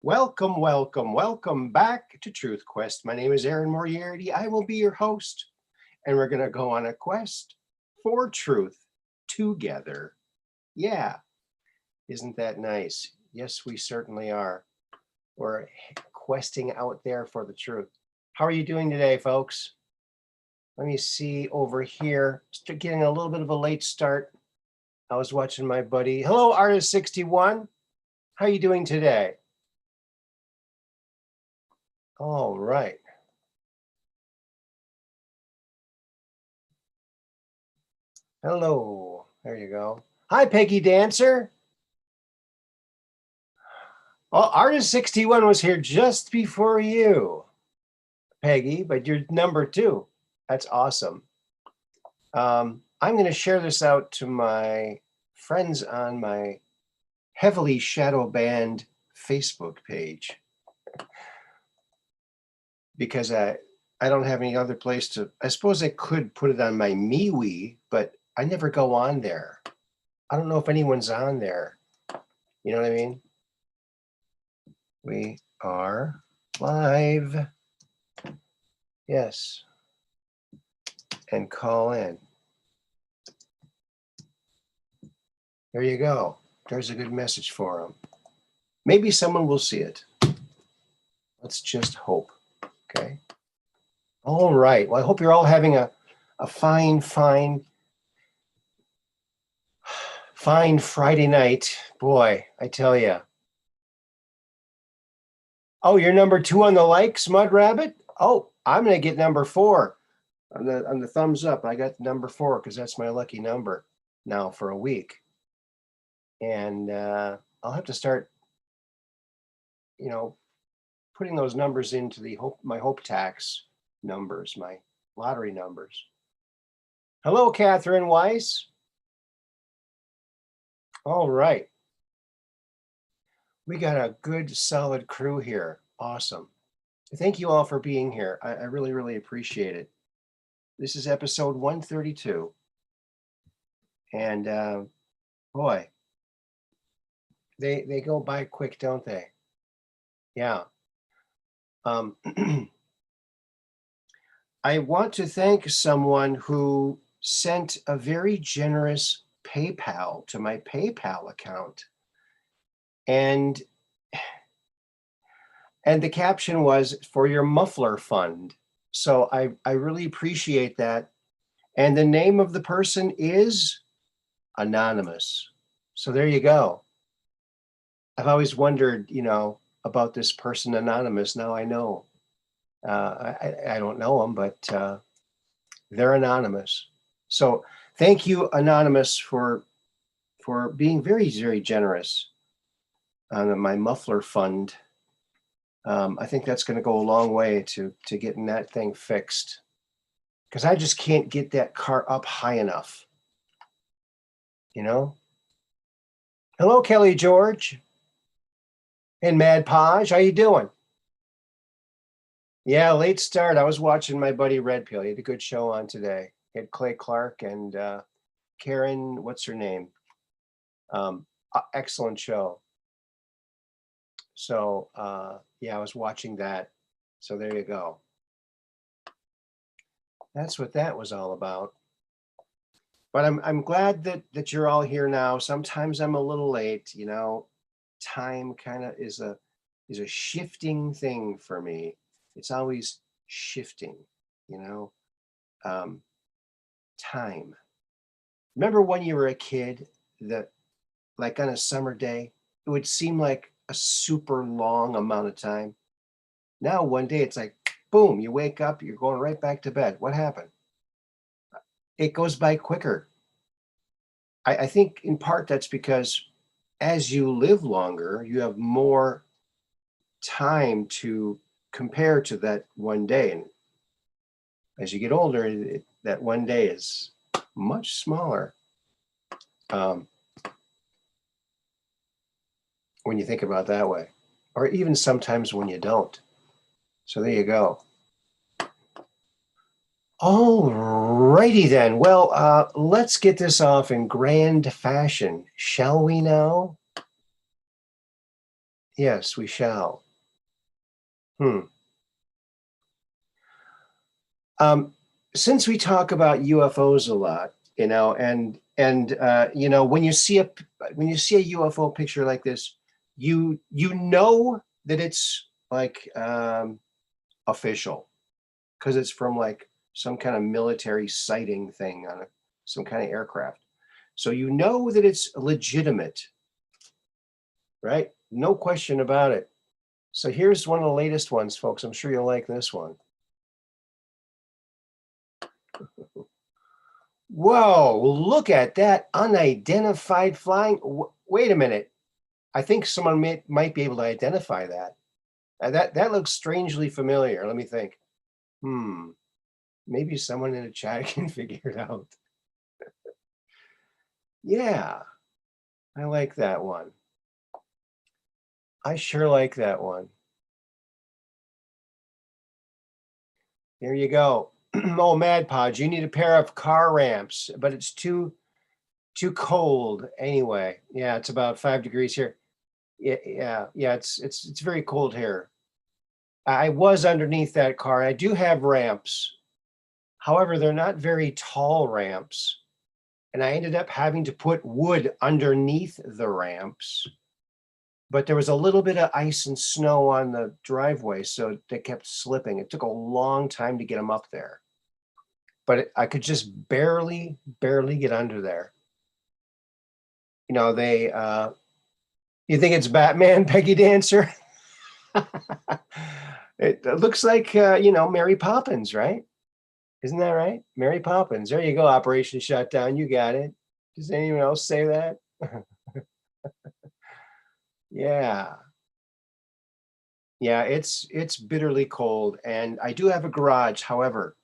Welcome, welcome, welcome back to Truth Quest. My name is Moriarity. I will be your host, and we're going to go on a quest for truth together. Yeah, isn't that nice? Yes, we certainly are. We're questing out there for the truth. How are you doing today, folks? Let me see over here. Getting a little bit of a late start. I was watching my buddy. Hello, Artist61. How are you doing today? All right. Hello. There you go. Hi, Peggy Dancer. Well, Artist61 was here just before you, Peggy, but you're number 2. That's awesome. I'm going to share this out to my friends on my heavily shadow banned Facebook page because I don't have any other place to. I suppose I could put it on my MeWe, but I never go on there. I don't know if anyone's on there. You know what I mean? We are live. Yes. And call in. There you go. There's a good message for them. Maybe someone will see it. Let's just hope. Okay. All right. Well, I hope you're all having a fine Friday night. Boy, I tell you. Oh, you're number 2 on the likes, Mud Rabbit? Oh, I'm going to get number 4 on the thumbs up. I got number 4 because that's my lucky number now for a week. And I'll have to start, putting those numbers into my Hope Tax numbers, my lottery numbers. Hello, Catherine Weiss. All right. We got a good, solid crew here. Awesome. Thank you all for being here. I really, really appreciate it. This is episode 132. And boy, they go by quick, don't they? Yeah. I want to thank someone who sent a very generous PayPal to my PayPal account. And the caption was for your muffler fund. So I really appreciate that. And the name of the person is Anonymous. So there you go. I've always wondered, about this person Anonymous. Now I know. I don't know them, but they're anonymous. So thank you, Anonymous, for being very, very generous on my muffler fund. I think that's going to go a long way to getting that thing fixed, because I just can't get that car up high enough. Hello, Kelly George and Mad Podge. How you doing? Yeah, late start. I was watching my buddy Red Pill. He had a good show on today. He had Clay Clark and Karen, what's her name? Excellent show. So yeah, I was watching that. So there you go. That's what that was all about. But I'm glad that you're all here now. Sometimes I'm a little late, Time kind of is a shifting thing for me. It's always shifting, time. Remember when you were a kid that, like on a summer day, it would seem like a super long amount of time. Now one day it's like, boom, you wake up, you're going right back to bed. What happened? It goes by quicker. I think in part that's because as you live longer, you have more time to compare to that one day. And as you get older, that one day is much smaller. When you think about it that way, or even sometimes when you don't. So there you go. All righty then. Well, let's get this off in grand fashion, shall we now? Yes, we shall. Since we talk about UFOs a lot, when you see a UFO picture like this, you know that it's like official because it's from like some kind of military sighting thing on some kind of aircraft. So you know that it's legitimate, right? No question about it. So here's one of the latest ones, folks. I'm sure you'll like this one. Whoa, look at that unidentified flying. Wait a minute. I think someone might be able to identify that. That looks strangely familiar. Let me think. Maybe someone in the chat can figure it out. Yeah, I like that one. I sure like that one. There you go. Oh, Mad Podge, you need a pair of car ramps, but it's too cold anyway. Yeah, it's about 5 degrees here. Yeah. It's very cold here. I was underneath that car. I do have ramps. However, they're not very tall ramps. And I ended up having to put wood underneath the ramps. But there was a little bit of ice and snow on the driveway, so they kept slipping. It took a long time to get them up there. But I could just barely get under there. You think it's Batman, Peggy Dancer? It looks like, Mary Poppins, right? Isn't that right? Mary Poppins. There you go, Operation Shutdown. You got it. Does anyone else say that? Yeah. Yeah, it's bitterly cold. And I do have a garage. However,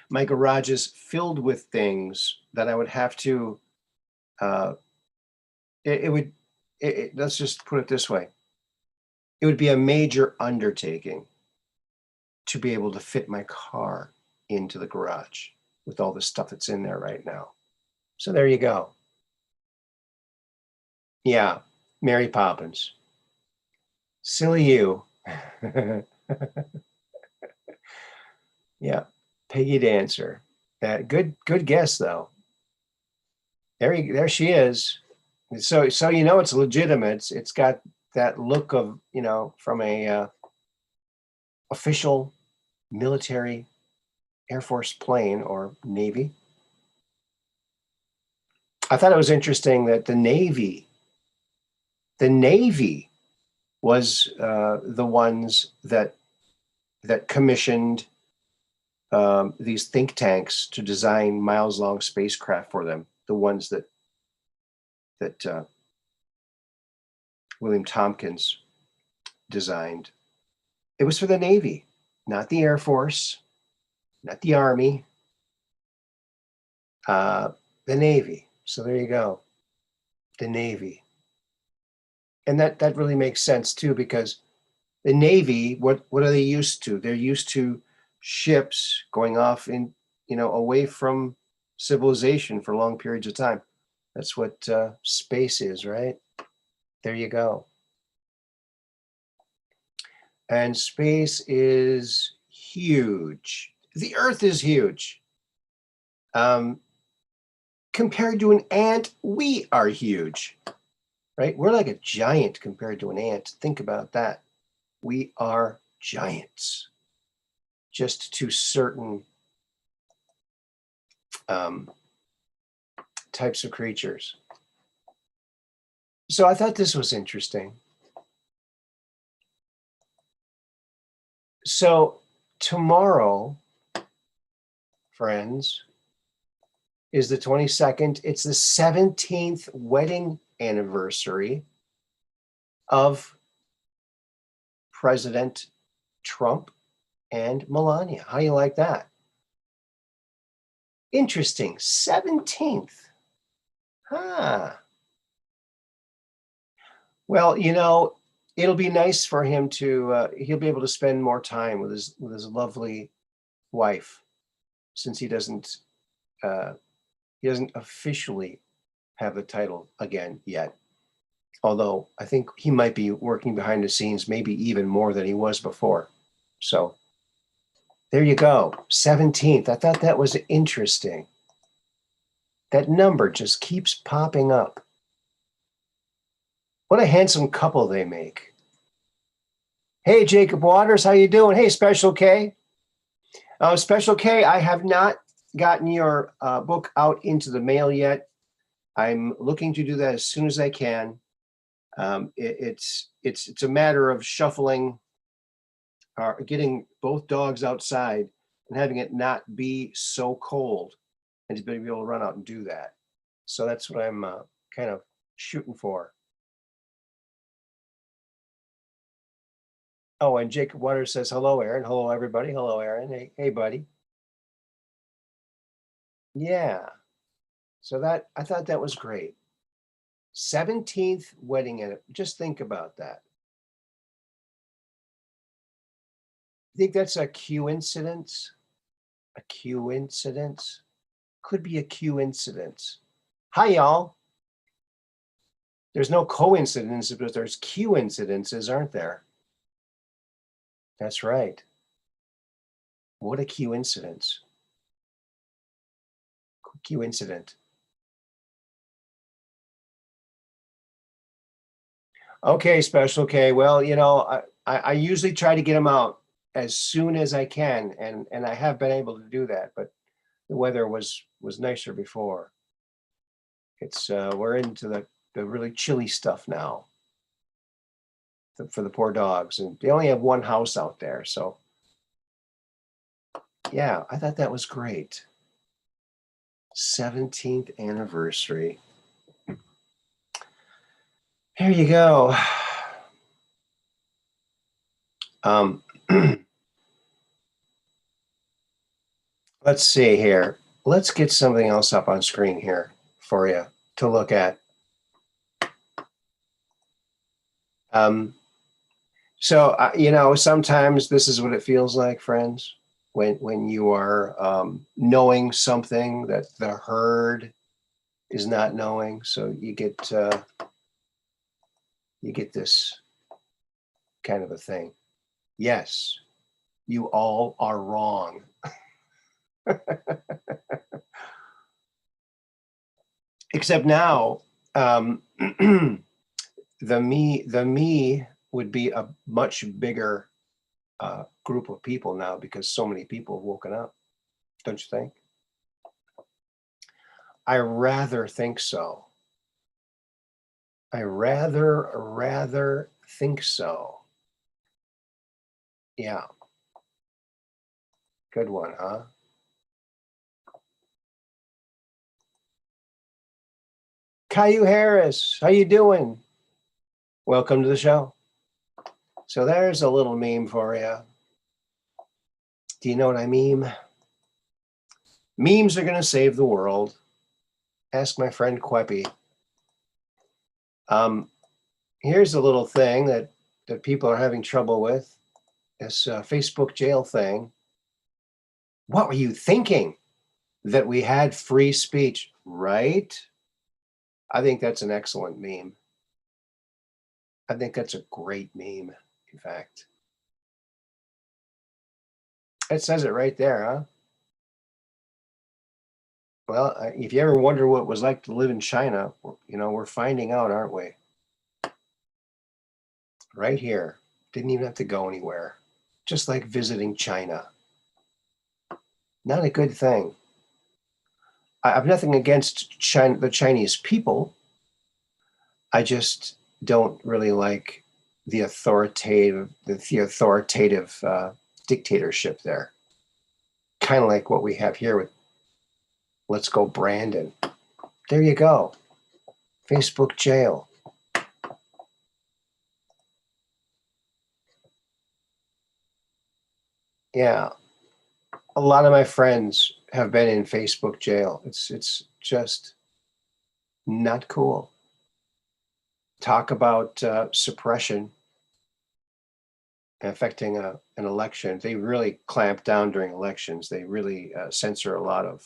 my garage is filled with things that I would have to, let's just put it this way. It would be a major undertaking to be able to fit my car into the garage with all the stuff that's in there right now. So there you go. Yeah, Mary Poppins. Silly you. Yeah, Peggy Dancer. Good guess though. There she is. So it's legitimate. It's got that look of from a official military Air Force plane or Navy. I thought it was interesting that the Navy was the ones that commissioned these think tanks to design miles-long spacecraft for them. The ones that William Tompkins designed. It was for the Navy, not the Air Force, not the Army, the Navy. So there you go, the Navy. And that really makes sense too, because the Navy, what are they used to? They're used to ships going off in, away from civilization for long periods of time. That's what space is, right? There you go. And space is huge. The Earth is huge. Compared to an ant, we are huge, right? We're like a giant compared to an ant. Think about that. We are giants, just to certain types of creatures. So I thought this was interesting. So tomorrow, friends, is the 22nd. It's the 17th wedding anniversary of President Trump and Melania. How do you like that? Interesting. 17th. Well, it'll be nice for him to, he'll be able to spend more time with his lovely wife, since he doesn't officially have the title again yet. Although I think he might be working behind the scenes, maybe even more than he was before. So there you go, 17th. I thought that was interesting. That number just keeps popping up. What a handsome couple they make. Hey, Jacob Waters, how you doing? Hey, Special K. Special K, I have not gotten your book out into the mail yet. I'm looking to do that as soon as I can. It's a matter of shuffling, getting both dogs outside and having it not be so cold, and to be able to run out and do that. So that's what I'm kind of shooting for. Oh, and Jacob Waters says, hello, Aaron. Hello, everybody. Hello, Aaron. Hey, buddy. Yeah. So that, I thought that was great. 17th wedding anniversary. Just think about that. You think that's a coincidence? A coincidence? Could be a coincidence. Hi, y'all. There's no coincidences, but there's coincidences, aren't there? That's right. What a coincidence. Coincident. Okay, Special K. Well, you know, I usually try to get them out as soon as I can, and I have been able to do that, but the weather was nicer before. It's we're into the really chilly stuff now for the poor dogs, and they only have one house out there, so yeah, I thought that was great. 17th anniversary. Here you go. Let's see here. Let's get something else up on screen here for you to look at. So, you know, sometimes this is what it feels like, friends, when you are knowing something that the herd is not knowing. So you get this kind of a thing. Yes, you all are wrong. Except now, the me would be a much bigger group of people now because so many people have woken up. Don't you think? I rather think so. I rather think so. Yeah. Good one, huh? Caillou Harris, how you doing? Welcome to the show. So there's a little meme for you. Do you know what I meme? Memes are going to save the world. Ask my friend Queppy. Here's a little thing that people are having trouble with. This Facebook jail thing. What were you thinking? That we had free speech, right? I think that's an excellent meme. I think that's a great meme, in fact. It says it right there, huh? Well, if you ever wonder what it was like to live in China, you know, we're finding out, aren't we? Right here. Didn't even have to go anywhere. Just like visiting China. Not a good thing. I have nothing against China, the Chinese people. I just don't really like the authoritative dictatorship there. Kind of like what we have here with Let's Go Brandon. There you go. Facebook jail. Yeah. A lot of my friends have been in Facebook jail. It's just not cool. Talk about suppression affecting an election. They really clamp down during elections. They really censor a lot of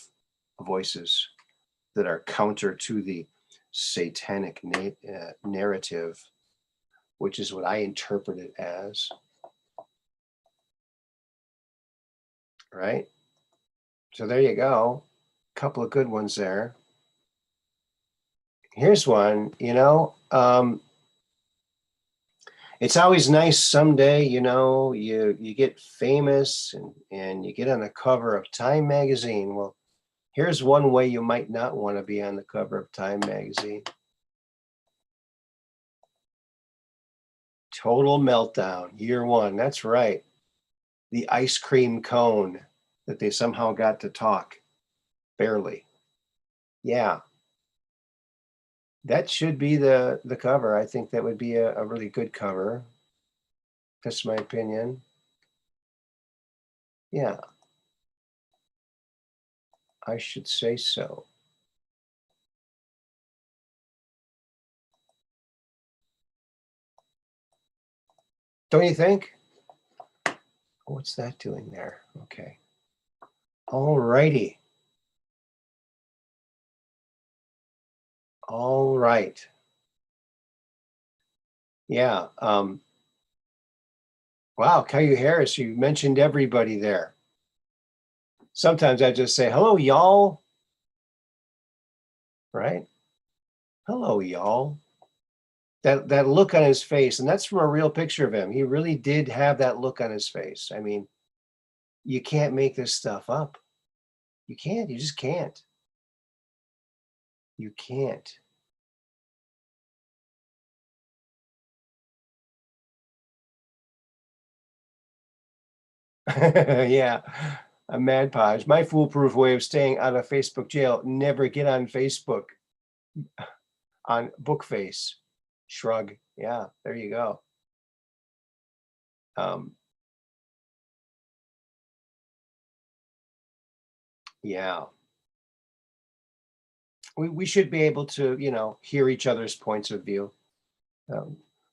voices that are counter to the satanic narrative, which is what I interpret it as. Right? So there you go. A couple of good ones there. Here's one, it's always nice someday, you get famous and you get on the cover of Time magazine. Well, here's one way you might not want to be on the cover of Time magazine. Total meltdown, year one. That's right. The ice cream cone that they somehow got to talk. Barely. Yeah. That should be the cover. I think that would be a really good cover. That's my opinion. Yeah. I should say so. Don't you think? What's that doing there? Okay. All righty. All right. Yeah. Wow, Caillou Harris, you mentioned everybody there. Sometimes I just say, hello, y'all. Right? Hello, y'all. That look on his face, and that's from a real picture of him. He really did have that look on his face. I mean, you can't make this stuff up. You can't. You just can't. You can't. Yeah, a mad podge. My foolproof way of staying out of Facebook jail: never get on Facebook. On Bookface. Shrug. Yeah, there you go. Yeah. We should be able to, hear each other's points of view.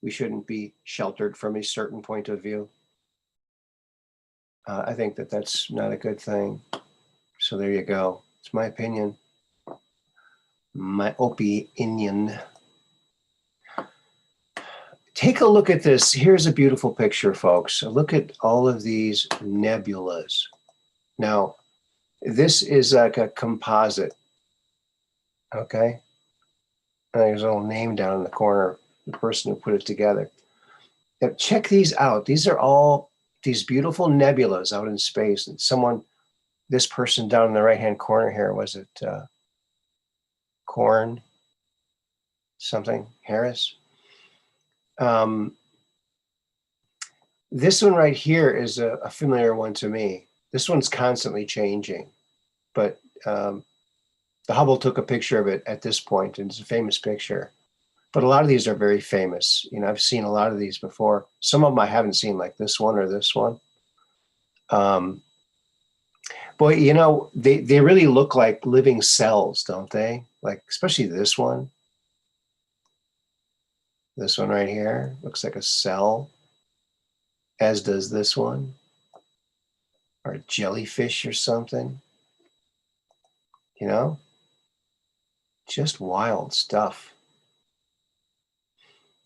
We shouldn't be sheltered from a certain point of view. I think that that's not a good thing. So there you go. It's my opinion. My opinion. Take a look at this. Here's a beautiful picture, folks. Look at all of these nebulas. Now, this is like a composite. Okay. And there's a little name down in the corner, the person who put it together. Now, check these out. These are all these beautiful nebulas out in space. And this person down in the right-hand corner here, was it Korn something, Harris? This one right here is a familiar one to me. This one's constantly changing, but the Hubble took a picture of it at this point, and it's a famous picture. But a lot of these are very famous. I've seen a lot of these before. Some of them I haven't seen, like this one or this one. Boy, they really look like living cells, don't they? Like, especially this one. This one right here looks like a cell, as does this one. Or a jellyfish or something. Just wild stuff.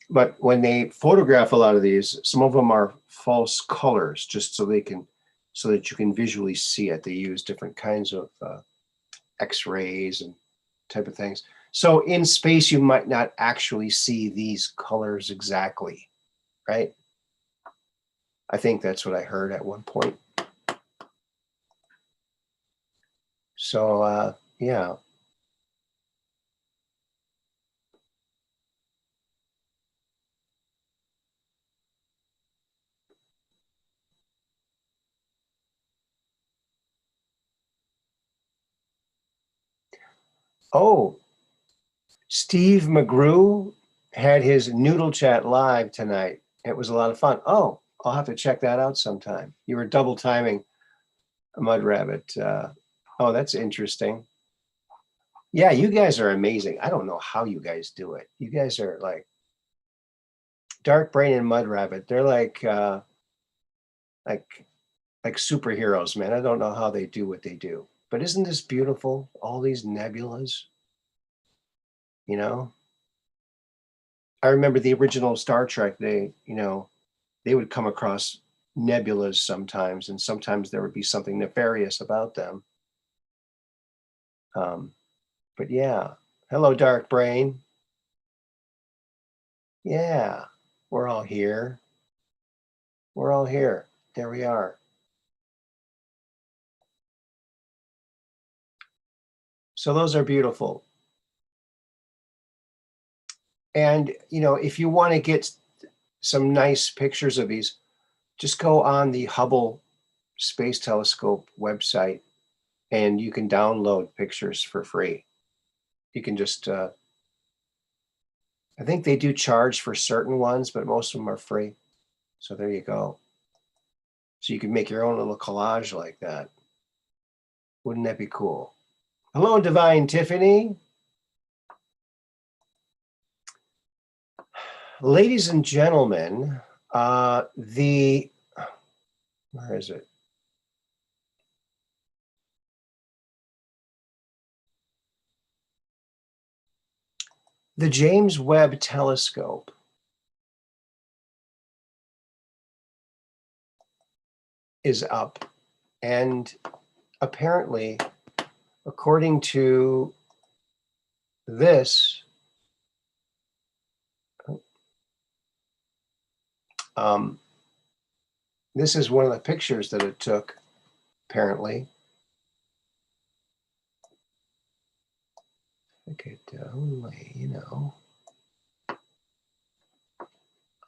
But when they photograph a lot of these, some of them are false colors, just so that you can visually see it. They use different kinds of X-rays and type of things. So in space, you might not actually see these colors exactly, right? I think that's what I heard at one point. So yeah. Oh, Steve McGrew had his Noodle Chat live tonight. It was a lot of fun. Oh, I'll have to check that out sometime. You were double timing Mud Rabbit. Oh, that's interesting. Yeah, you guys are amazing. I don't know how you guys do it. You guys are like Dark Brain and Mud Rabbit. They're like superheroes, man. I don't know how they do what they do. But isn't this beautiful? All these nebulas. you know? I remember the original Star Trek, they would come across nebulas sometimes, and sometimes there would be something nefarious about them. But yeah, hello, Dark Brain. Yeah, we're all here. We're all here. There we are. So those are beautiful. And, if you want to get some nice pictures of these, just go on the Hubble Space Telescope website and you can download pictures for free. You can just, I think they do charge for certain ones, but most of them are free. So there you go. So you can make your own little collage like that. Wouldn't that be cool? Hello, Divine Tiffany. Ladies and gentlemen, where is it? The James Webb Telescope is up, and apparently, according to this, this is one of the pictures that it took, apparently. Look at only,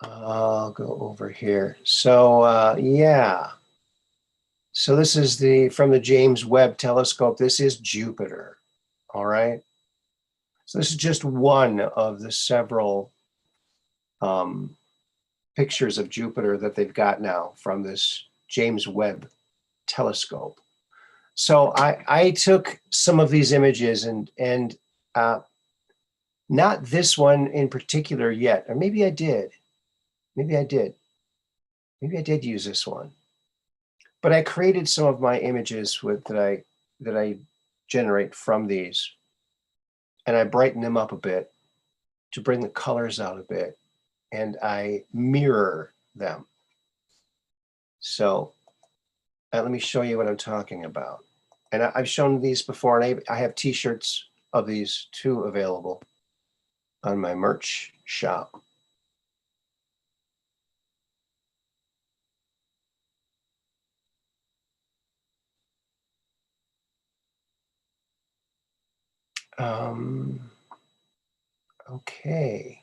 I'll go over here. So yeah. So this is from the James Webb Telescope. This is Jupiter. All right. So this is just one of the several pictures of Jupiter that they've got now from this James Webb Telescope. So I took some of these images and not this one in particular yet, or maybe I did. Maybe I did use this one. But I created some of my images that I generate from these, and I brighten them up a bit to bring the colors out a bit, and I mirror them. So let me show you what I'm talking about. And I've shown these before, and I have t-shirts of these too available on my merch shop. Okay.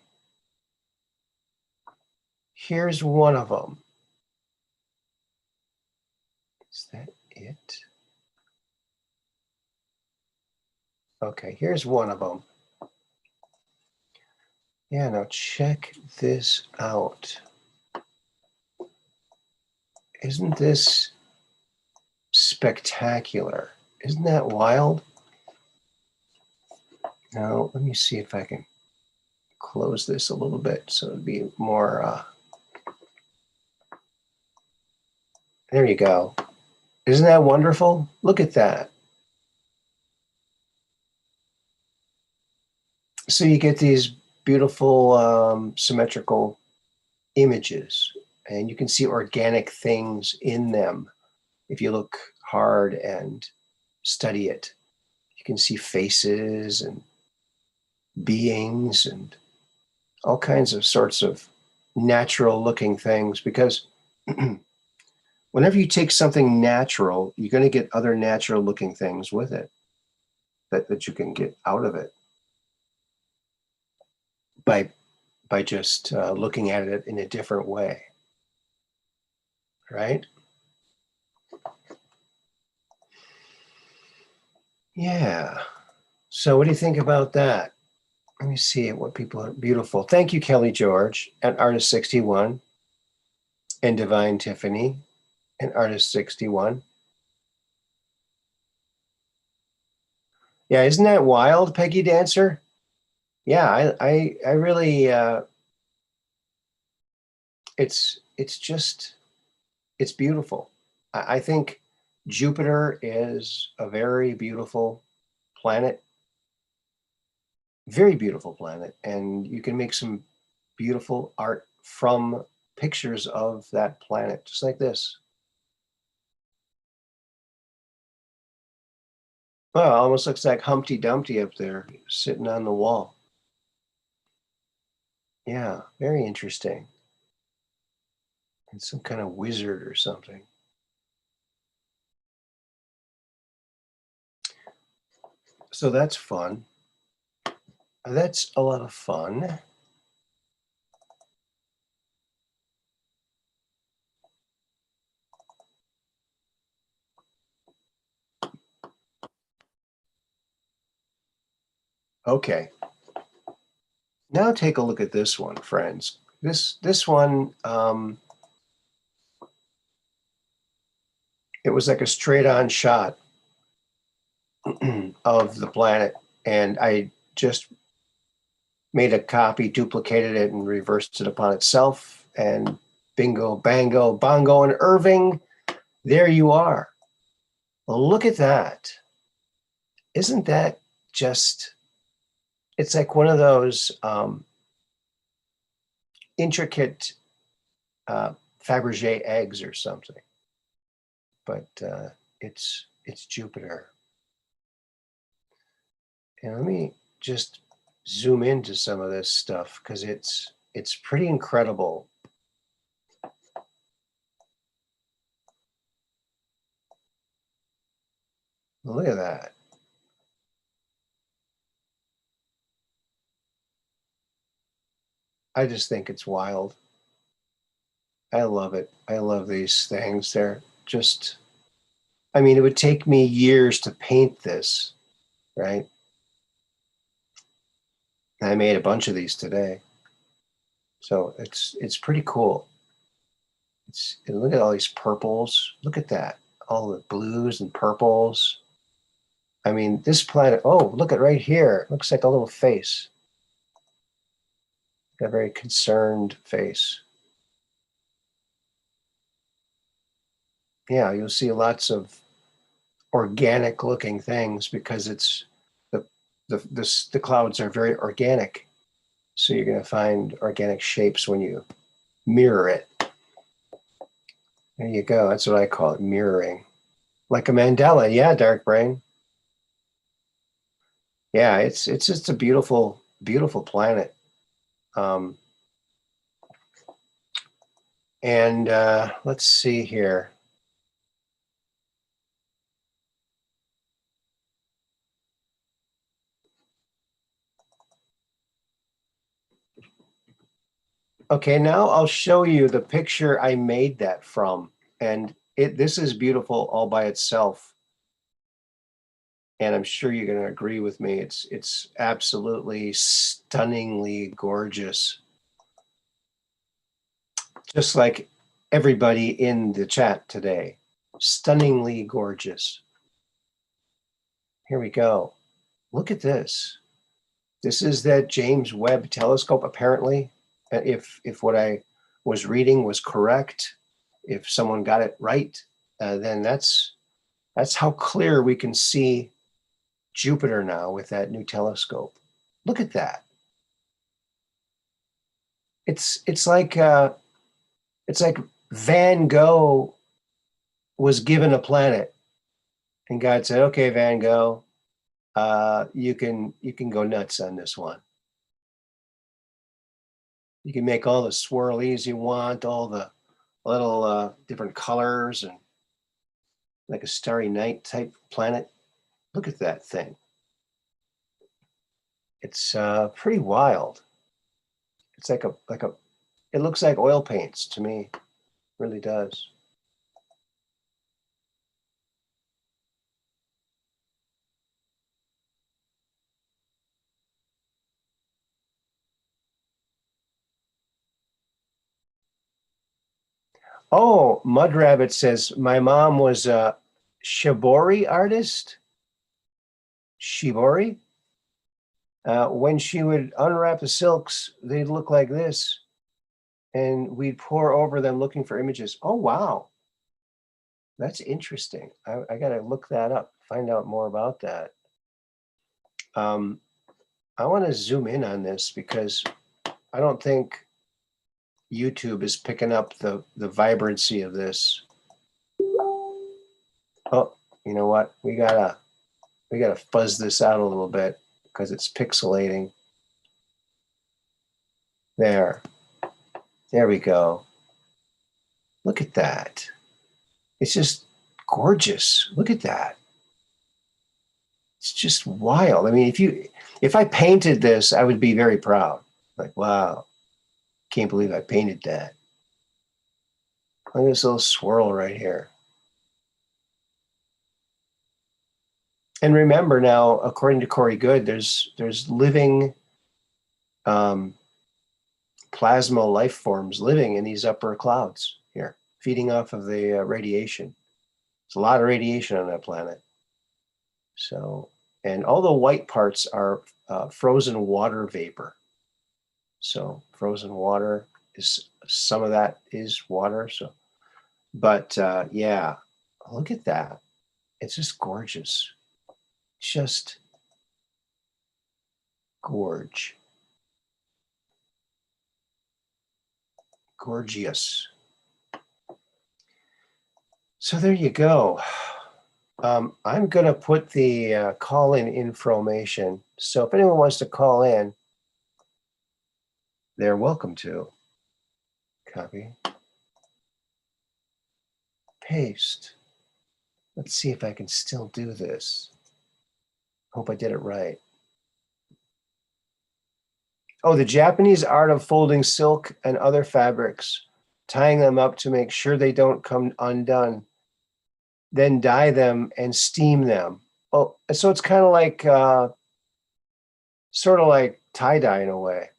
Here's one of them. Is that it? Okay, here's one of them. Yeah, now check this out. Isn't this spectacular? Isn't that wild? Now, let me see if I can close this a little bit so it'd be more, there you go. Isn't that wonderful? Look at that. So you get these beautiful symmetrical images, and you can see organic things in them. If you look hard and study it, you can see faces and beings and all kinds of sorts of natural looking things, because whenever you take something natural, you're going to get other natural looking things with it that you can get out of it by just looking at it in a different way, right? Yeah. So what do you think about that? Let me see what people are beautiful. Thank you, Kelly George, and Artist 61, and Divine Tiffany, and Artist 61. Yeah, isn't that wild, Peggy Dancer? Yeah, I really it's beautiful. I think Jupiter is a very beautiful planet, Very beautiful planet, and you can make some beautiful art from pictures of that planet, just like this. Well, almost looks like Humpty Dumpty up there, sitting on the wall. Yeah, very interesting. And some kind of wizard or something. So that's fun. That's a lot of fun. Okay. Now take a look at this one, friends. This one, it was like a straight-on shot of the planet, and I just made a copy, duplicated it, and reversed it upon itself, and bingo, bango, bongo, and Irving, there you are. Well, look at that. Isn't that just, it's like one of those intricate Fabergé eggs or something, but it's Jupiter. And let me just zoom into some of this stuff because it's pretty incredible. Look at that. I just think it's wild. I love it. I love these things. They're just, I mean, it would take me years to paint this, right? I made a bunch of these today. So it's pretty cool. Look at all these purples. Look at that. All the blues and purples. I mean, this planet, oh, look at right here. It looks like a little face. A very concerned face. Yeah, you'll see lots of organic looking things because it's the clouds are very organic. So you're going to find organic shapes when you mirror it. There you go. That's what I call it, mirroring. Like a mandala. Yeah, Dark Brain. Yeah, it's just a beautiful, beautiful planet. And let's see here. Okay, now I'll show you the picture I made that from. And this is beautiful all by itself. And I'm sure you're going to agree with me. It's absolutely stunningly gorgeous. Just like everybody in the chat today. Stunningly gorgeous. Here we go. Look at this. This is that James Webb telescope, apparently. If what I was reading was correct, if someone got it right, then that's how clear we can see Jupiter now with that new telescope. Look at that. It's like Van Gogh was given a planet, and God said, "Okay, Van Gogh, you can go nuts on this one. You can make all the swirlies you want, all the little different colors, and like a starry night type planet. Look at that thing. It's pretty wild. It's like it looks like oil paints to me. It really does. Oh, Mud Rabbit says, my mom was a shibori artist. Shibori? When she would unwrap the silks, they'd look like this. And we'd pour over them looking for images. Oh, wow. That's interesting. I got to look that up, find out more about that. I want to zoom in on this because I don't think YouTube is picking up the vibrancy of this. Oh, you know what? We gotta fuzz this out a little bit because it's pixelating. There we go. Look at that. It's just gorgeous. Look at that. It's just wild. I mean, if I painted this, I would be very proud. Like, wow, can't believe I painted that. Look at this little swirl right here. And remember now, according to Corey Good, there's living plasma life forms living in these upper clouds here, feeding off of the radiation. There's a lot of radiation on that planet. So, and all the white parts are frozen water vapor. So frozen water is, some of that is water. So, but yeah, look at that. It's just gorgeous. Just gorge. Gorgeous. So there you go. I'm going to put the call-in information. So if anyone wants to call in, they're welcome to. Copy. Paste. Let's see if I can still do this. Hope I did it right. Oh, the Japanese art of folding silk and other fabrics, tying them up to make sure they don't come undone, then dye them and steam them. Oh, so it's kind of like, sort of like tie-dye in a way.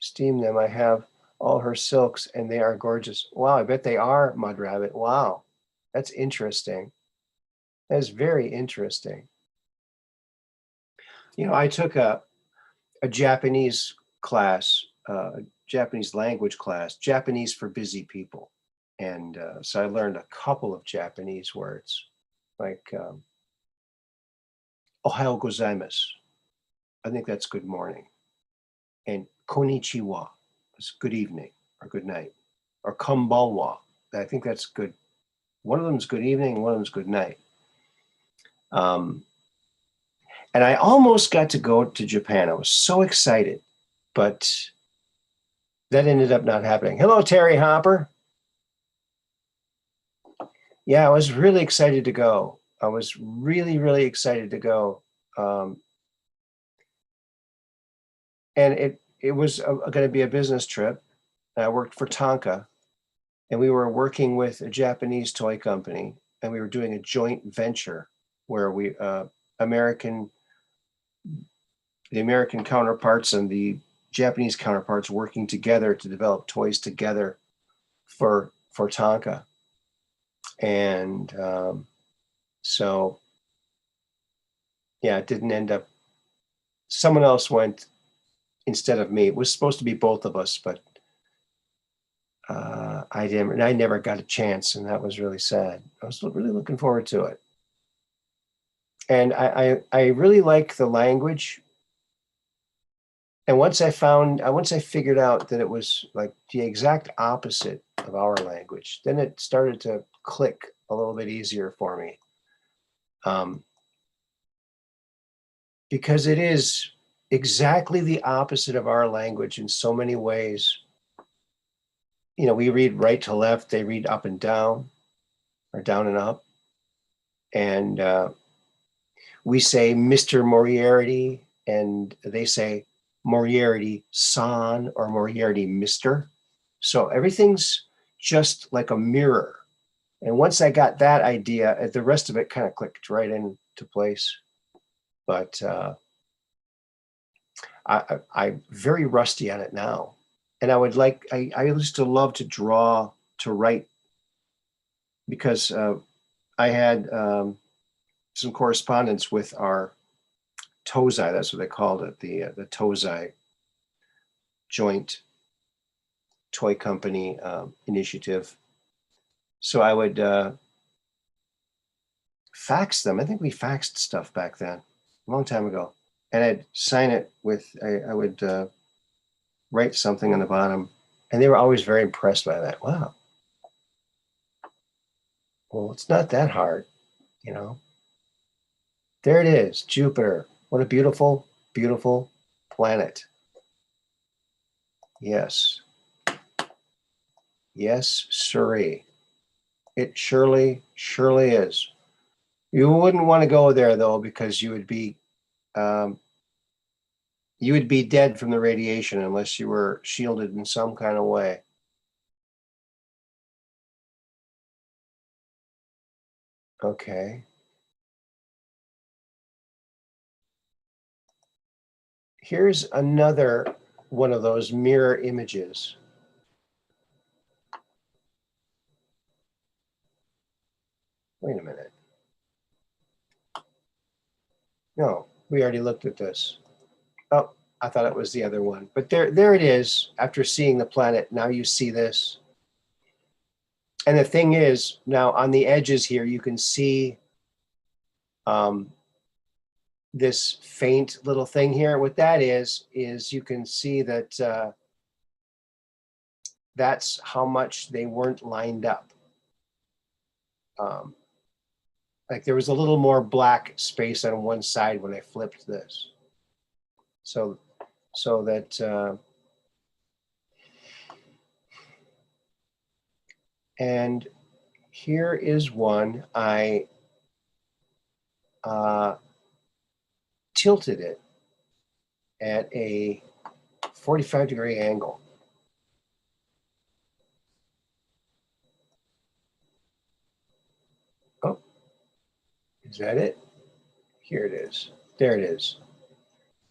Steam them. I have all her silks and they are gorgeous. Wow, I bet they are, Mud Rabbit. Wow, that's interesting. That is very interesting. You know, I took a Japanese class, Japanese language class, Japanese for busy people. And so I learned a couple of Japanese words, like Ohayo gozaimasu. I think that's good morning. And konnichiwa is good evening or good night. Or konbanwa, I think that's good. One of them is good evening, one of them is good night. And I almost got to go to Japan. I was so excited, but that ended up not happening. Hello, Terry Hopper. Yeah, I was really excited to go. I was really, really excited to go. And it was going to be a business trip. I worked for Tonka, and we were working with a Japanese toy company, and we were doing a joint venture where we the American counterparts and the Japanese counterparts working together to develop toys together for Tonka. And so, yeah, it didn't end up, someone else went instead of me. It was supposed to be both of us, but I never got a chance, and that was really sad. I was really looking forward to it. And I really like the language. And once I figured out that it was like the exact opposite of our language, then it started to click a little bit easier for me. Because it is exactly the opposite of our language in so many ways. You know, we read right to left, they read up and down, or down and up. And we say Mr. Moriarity, and they say Moriarty-san or Moriarty-Mr. So everything's just like a mirror. And once I got that idea, the rest of it kind of clicked right into place. But I'm very rusty on it now. And I used to love to draw, to write, because I had some correspondence with our Tozai, that's what they called it, the Tozai joint toy company initiative. So I would fax them. I think we faxed stuff back then. long time ago. And I'd sign it with, I would write something on the bottom. And they were always very impressed by that. Wow. Well, it's not that hard, you know. There it is, Jupiter. What a beautiful, beautiful planet. Yes. Yes, sirree. It surely, surely is. You wouldn't want to go there though, because um, you would be dead from the radiation unless you were shielded in some kind of way. Okay. Here's another one of those mirror images. Wait a minute. No, we already looked at this. Oh, I thought it was the other one. But there it is. After seeing the planet, now you see this. And the thing is, now on the edges here, you can see this faint little thing here. What that is you can see that that's how much they weren't lined up. Like there was a little more black space on one side when I flipped this. So that, and here is one, I tilted it at a 45-degree angle. Oh, is that it? Here it is. There it is.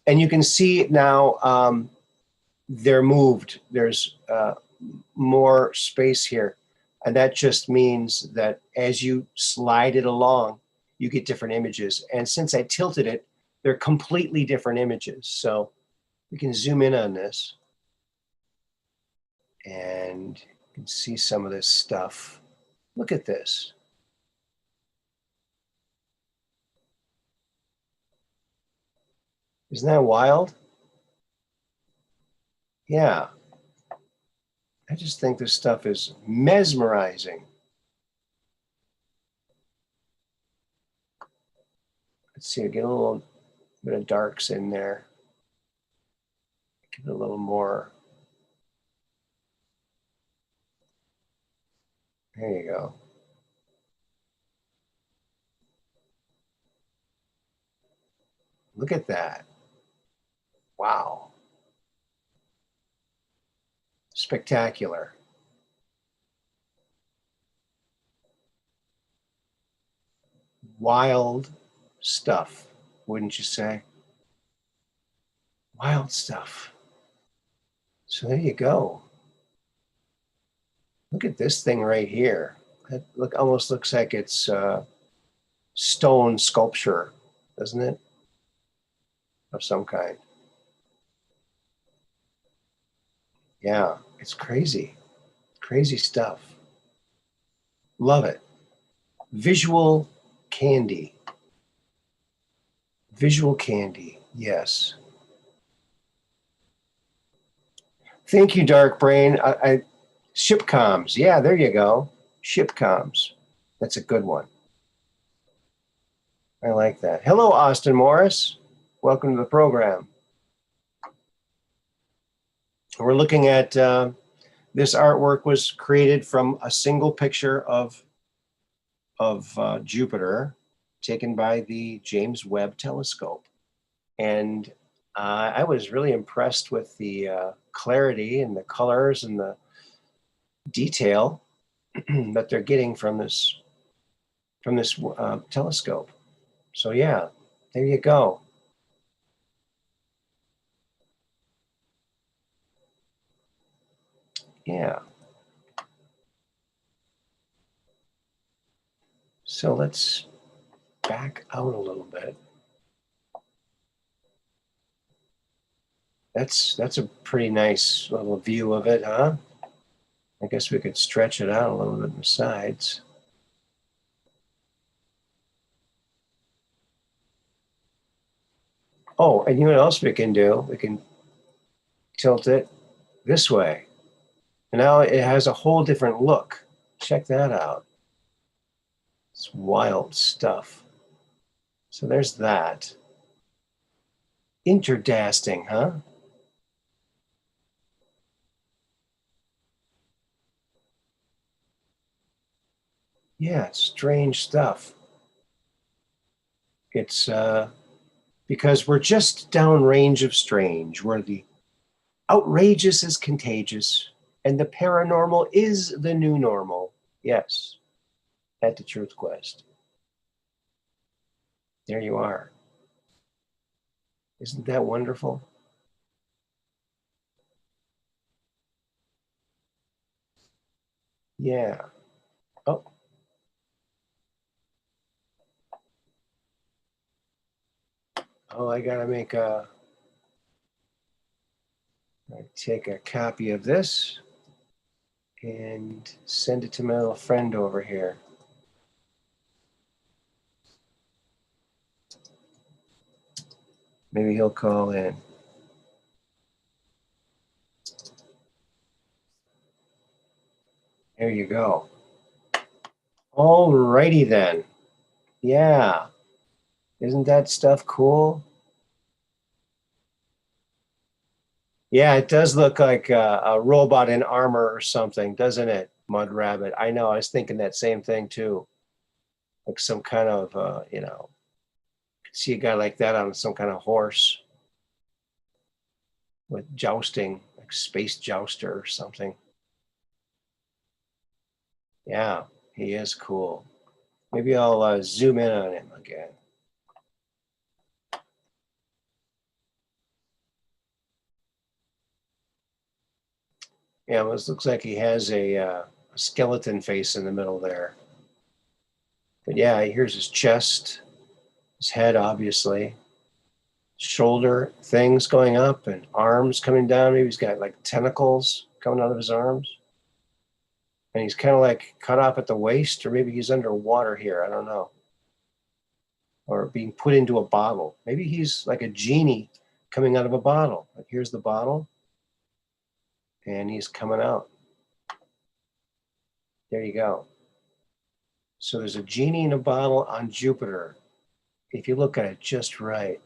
And you can see now they're moved. There's more space here. And that just means that as you slide it along, you get different images. And since I tilted it, they're completely different images. So we can zoom in on this and you can see some of this stuff. Look at this. Isn't that wild? Yeah. I just think this stuff is mesmerizing. Let's see, get a little bit of darks in there. Give it a little more. There you go. Look at that. Wow. Spectacular. Wild stuff, wouldn't you say? Wild stuff. So there you go. Look at this thing right here. It almost looks like it's stone sculpture, doesn't it? Of some kind. Yeah, it's crazy. Crazy stuff. Love it. Visual candy. Visual candy, yes. Thank you, Dark Brain. Ship comms. Yeah, there you go. Ship comms. That's a good one. I like that. Hello, Austin Morris. Welcome to the program. We're looking at this artwork was created from a single picture of Jupiter taken by the James Webb telescope. And I was really impressed with the clarity and the colors and the detail that they're getting from this telescope. So yeah, there you go. Yeah. So let's back out a little bit. That's a pretty nice little view of it, huh? I guess we could stretch it out a little bit on the sides. Oh, and you know what else we can do? We can tilt it this way. And now it has a whole different look. Check that out. It's wild stuff. So there's that. Interdasting, huh? Yeah, strange stuff. It's because we're just downrange of strange, where the outrageous is contagious and the paranormal is the new normal. Yes, at the Truth Quest. There you are. Isn't that wonderful? Yeah. Oh, oh, I gotta take a copy of this and send it to my little friend over here. Maybe he'll call in. There you go. All righty then. Yeah. Isn't that stuff cool? Yeah, it does look like a robot in armor or something, doesn't it? Mud Rabbit. I know. I was thinking that same thing too. Like some kind of, see a guy like that on some kind of horse with jousting, like space jouster or something. Yeah, he is cool. Maybe I'll zoom in on him again. Yeah, well, this looks like he has a skeleton face in the middle there. But yeah, here's his chest, his head, obviously, shoulder things going up, and arms coming down. Maybe he's got like tentacles coming out of his arms. And he's kind of like cut off at the waist, or maybe he's underwater here. I don't know. Or being put into a bottle. Maybe he's like a genie coming out of a bottle. Like here's the bottle, and he's coming out. There you go. So there's a genie in a bottle on Jupiter. If you look at it just right.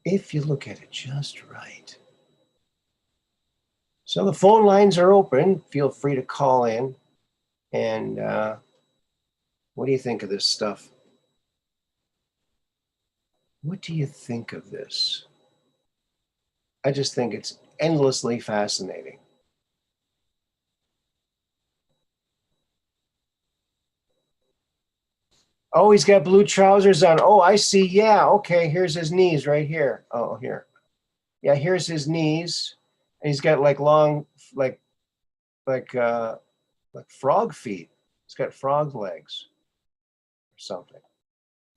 If you look at it just right. So the phone lines are open. Feel free to call in. And what do you think of this stuff? What do you think of this? I just think it's endlessly fascinating. Oh, he's got blue trousers on. Oh, I see. Yeah. Okay. Here's his knees right here. Oh, here. Yeah. Here's his knees. And he's got like long, like, like, uh, like frog feet. He's got frog legs or something,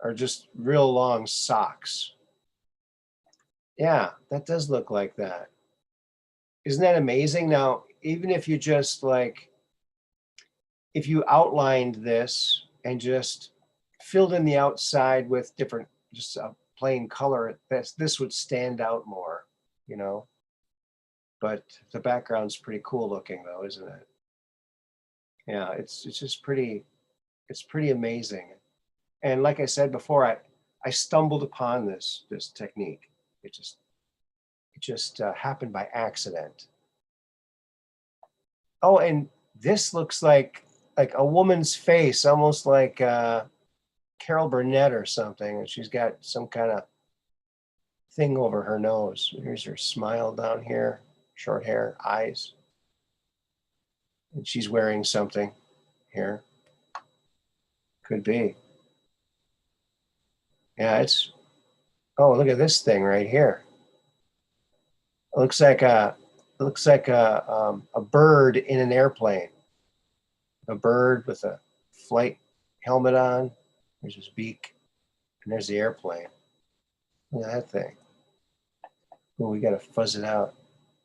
or just real long socks. Yeah. That does look like that. Isn't that amazing? Now, even if you just like, if you outlined this and just filled in the outside with different, just a plain color, this would stand out more, you know. But the background's pretty cool looking, though, isn't it? Yeah, it's just pretty. It's pretty amazing. And like I said before, I stumbled upon this technique. It just happened by accident. Oh, and this looks like a woman's face, almost like Carol Burnett or something, and she's got some kind of thing over her nose. Here's her smile down here, short hair, eyes, and she's wearing something here. Could be. Yeah, it's. Oh, look at this thing right here. It looks like a bird in an airplane. A bird with a flight helmet on. There's his beak, and there's the airplane. Look at that thing. Oh, we got to fuzz it out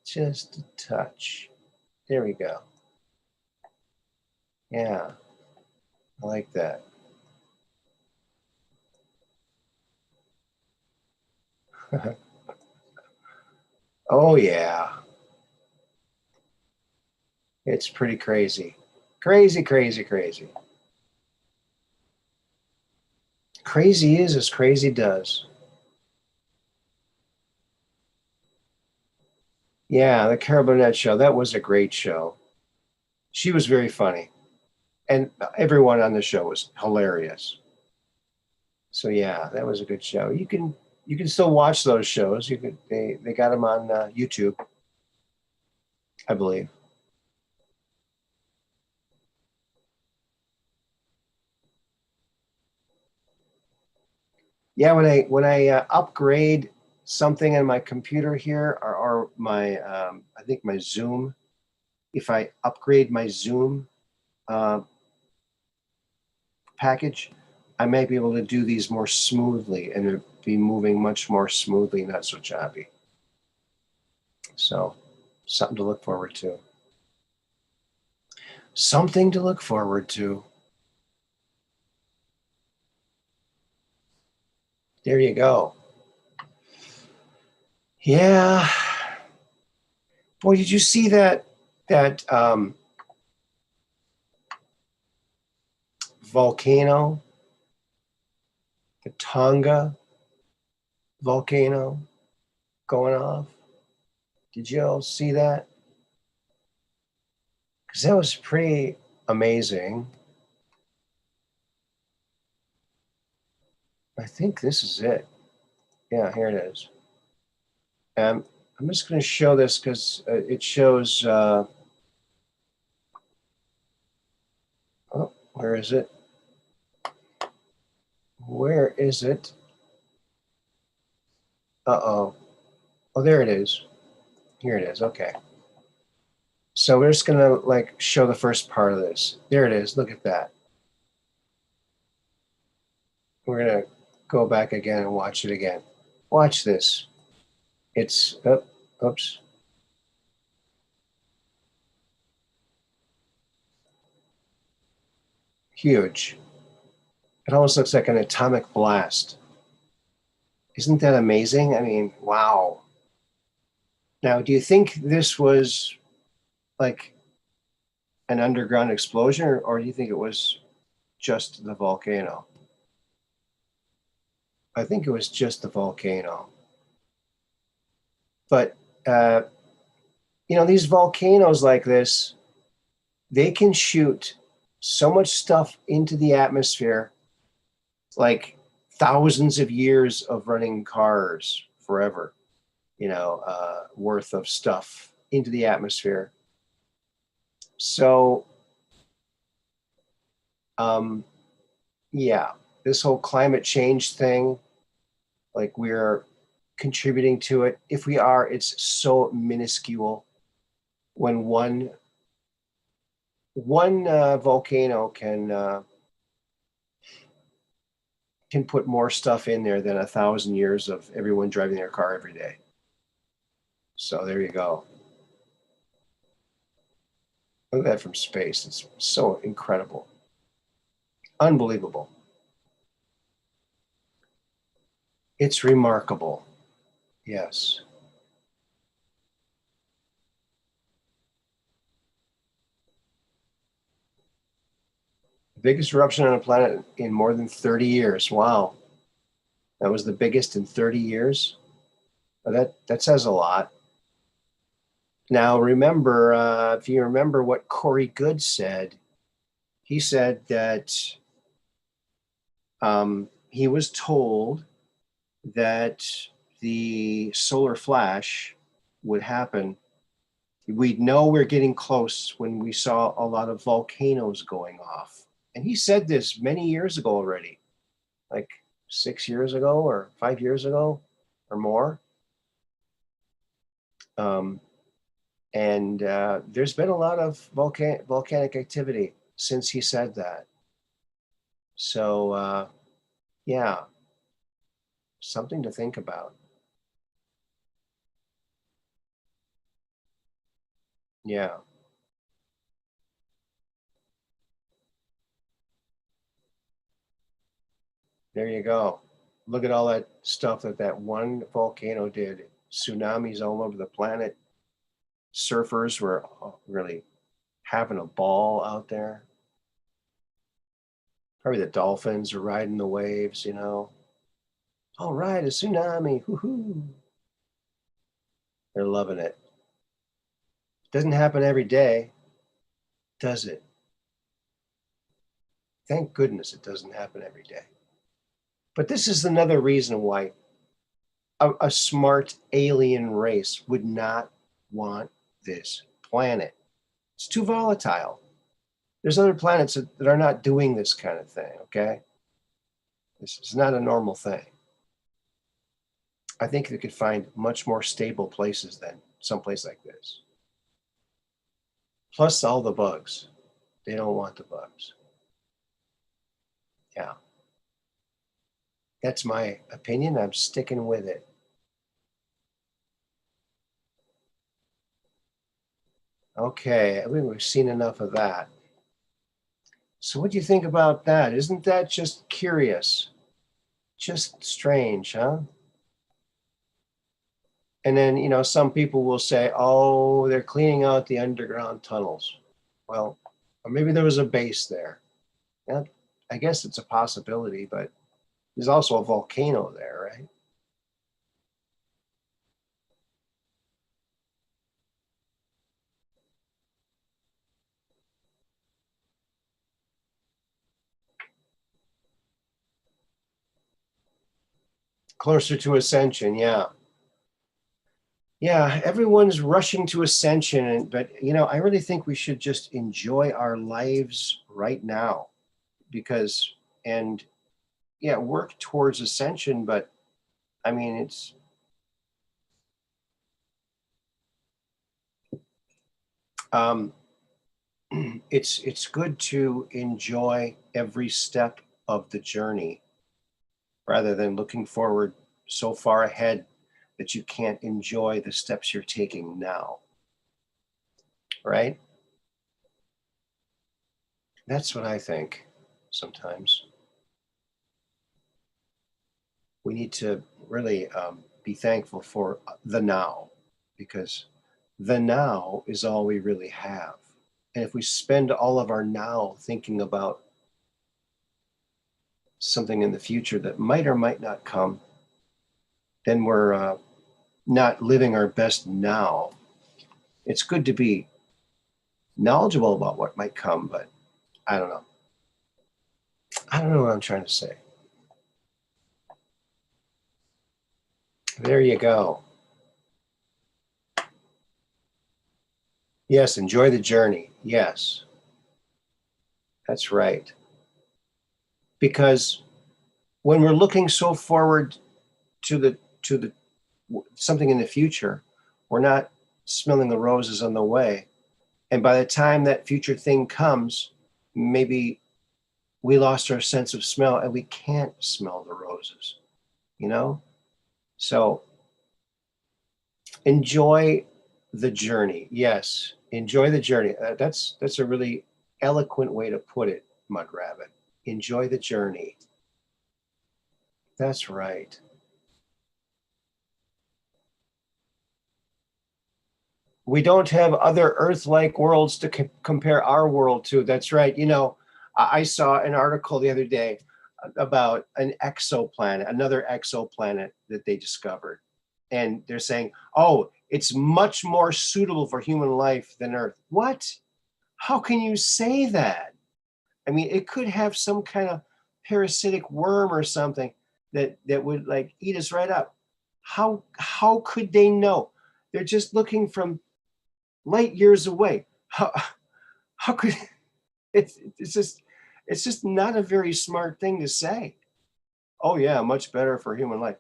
just a touch. There we go. Yeah, I like that. Oh, yeah. It's pretty crazy. Crazy, crazy, crazy. Crazy is as crazy does. Yeah, the Carol Burnett show. That was a great show. She was very funny. And everyone on the show was hilarious. So yeah, that was a good show. You can still watch those shows. They got them on YouTube, I believe. Yeah, when I upgrade something on my computer here or my I think my Zoom, if I upgrade my Zoom uh, package, I might be able to do these more smoothly and it'd be moving much more smoothly, not so choppy. So something to look forward to. Something to look forward to. There you go. Yeah. Boy, did you see that volcano, the Tonga volcano going off? Did you all see that? Because that was pretty amazing. I think this is it. Yeah, here it is. I'm just going to show this because it shows. Oh, where is it? Where is it? Uh-oh. Oh, there it is. Here it is. Okay. So we're just going to like show the first part of this. There it is. Look at that. We're going to go back again and watch it again. Watch this. It's, oh, oops. Huge. It almost looks like an atomic blast. Isn't that amazing? I mean, wow. Now, do you think this was like an underground explosion, or do you think it was just the volcano? I think it was just the volcano. But, uh, these volcanoes like this, they can shoot so much stuff into the atmosphere, like thousands of years of running cars forever, worth of stuff into the atmosphere. So, um, yeah, this whole climate change thing, like we're contributing to it. If we are, it's so minuscule. When one volcano can put more stuff in there than 1,000 years of everyone driving their car every day. So there you go. Look at that from space. It's so incredible, unbelievable. It's remarkable. Yes. The biggest eruption on the planet in more than 30 years. Wow. That was the biggest in 30 years. That says a lot. Now, remember, if you remember what Corey Good said, he said that he was told that the solar flash would happen. We'd know we're getting close when we saw a lot of volcanoes going off. And he said this many years ago already, like 6 years ago or 5 years ago or more. Um, and there's been a lot of volcanic activity since he said that. So, yeah, something to think about. Yeah, there you go. look at all that stuff that one volcano did. Tsunamis all over the planet. Surfers were really having a ball out there. Probably the dolphins are riding the waves, you know. All right, a tsunami. Woohoo. They're loving it. Doesn't happen every day, does it? Thank goodness it doesn't happen every day. But this is another reason why a smart alien race would not want this planet. It's too volatile. There's other planets that are not doing this kind of thing, okay? This is not a normal thing. I think they could find much more stable places than someplace like this. Plus all the bugs. They don't want the bugs. Yeah. That's my opinion. I'm sticking with it. Okay, I think we've seen enough of that. So what do you think about that? Isn't that just curious? Just strange, huh? And then, you know, some people will say, oh, they're cleaning out the underground tunnels. Well, or maybe there was a base there. Yeah, I guess it's a possibility, but there's also a volcano there, right? Closer to ascension, yeah. Yeah, everyone's rushing to ascension, but you know, I really think we should just enjoy our lives right now because and yeah, work towards ascension, but I mean um it's good to enjoy every step of the journey rather than looking forward so far ahead that you can't enjoy the steps you're taking now, right? That's what I think sometimes. We need to really be thankful for the now because the now is all we really have. And if we spend all of our now thinking about something in the future that might or might not come, then we're not living our best now. It's good to be knowledgeable about what might come, but I don't know. I don't know what I'm trying to say. There you go. Yes, enjoy the journey. Yes, that's right. Because when we're looking so forward to the something in the future, we're not smelling the roses on the way. And by the time that future thing comes, maybe we lost our sense of smell and we can't smell the roses, you know? So enjoy the journey. Yes, enjoy the journey. That's a really eloquent way to put it, Mud Rabbit. Enjoy the journey. That's right. We don't have other Earth-like worlds to compare our world to. That's right. You know, I saw an article the other day about an exoplanet, another exoplanet that they discovered. And they're saying, oh, it's much more suitable for human life than Earth. What? How can you say that? I mean, it could have some kind of parasitic worm or something that would like eat us right up. How could they know? They're just looking from light years away. How could it's just not a very smart thing to say. Oh yeah, much better for human life.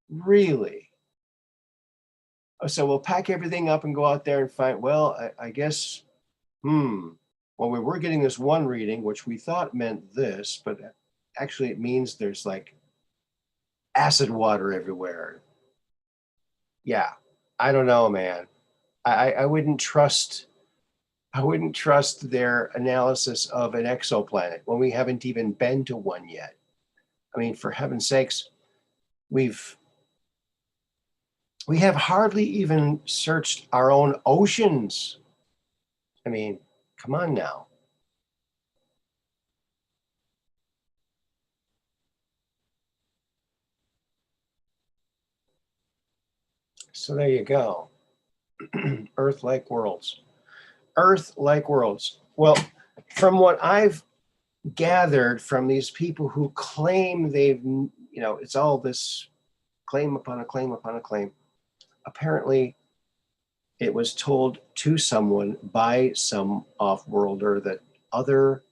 Really? Oh, so we'll pack everything up and go out there and find. Well, I guess. Well, we were getting this one reading, which we thought meant this, but actually it means there's like acid water everywhere. Yeah, I don't know, man. I wouldn't trust. I wouldn't trust their analysis of an exoplanet when we haven't even been to one yet. I mean, for heaven's sakes, we have hardly even searched our own oceans. I mean, come on now. So there you go. Earth-like worlds. Earth-like worlds. Well, from what I've gathered from these people who claim they've, it's all this claim upon a claim upon a claim. Apparently, it was told to someone by some off-worlder that other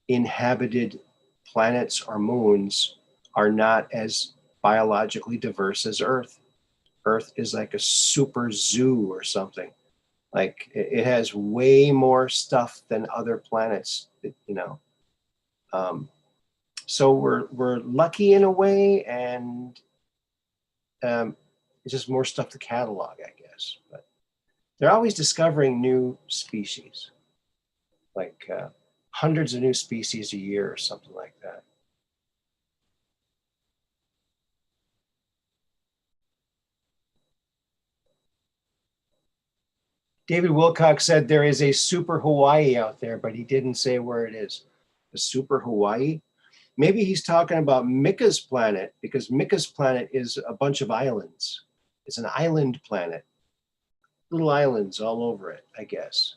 inhabited planets or moons are not as biologically diverse as Earth. Earth is like a super zoo or something. Like it has way more stuff than other planets, So we're lucky in a way, and it's just more stuff to catalog, I guess. But they're always discovering new species, like hundreds of new species a year or something like that. David Wilcox said there is a super Hawaii out there, but he didn't say where it is. A super Hawaii? Maybe he's talking about Mika's planet, because Mika's planet is a bunch of islands. It's an island planet. Little islands all over it, I guess.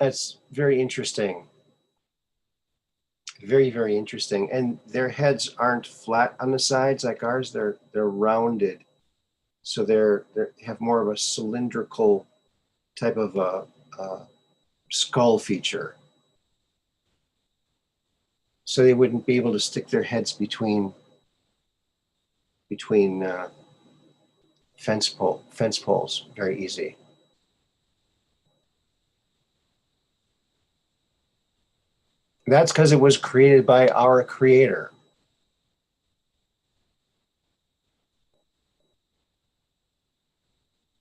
That's very interesting. Very, very interesting. And their heads aren't flat on the sides like ours. They're rounded. So they have more of a cylindrical type of a skull feature. So they wouldn't be able to stick their heads between fence poles very easy. That's because it was created by our creator.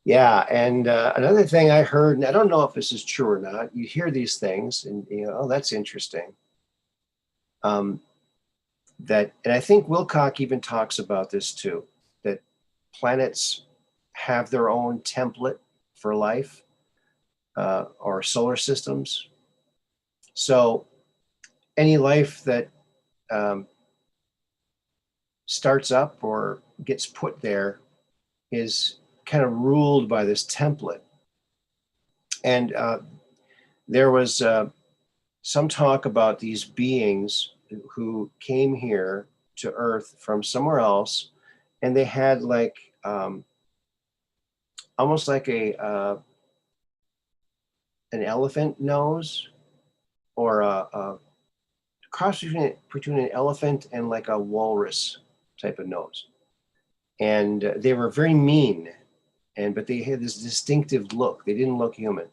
Yeah, and another thing I heard, and I don't know if this is true or not, you hear these things and oh, that's interesting. That, and I think Wilcock even talks about this too, that planets have their own template for life or solar systems. So any life that starts up or gets put there is kind of ruled by this template. And there was some talk about these beings who came here to Earth from somewhere else, and they had like almost like an elephant nose, or a cross between an elephant and like a walrus type of nose. And they were very mean, but they had this distinctive look. They didn't look human.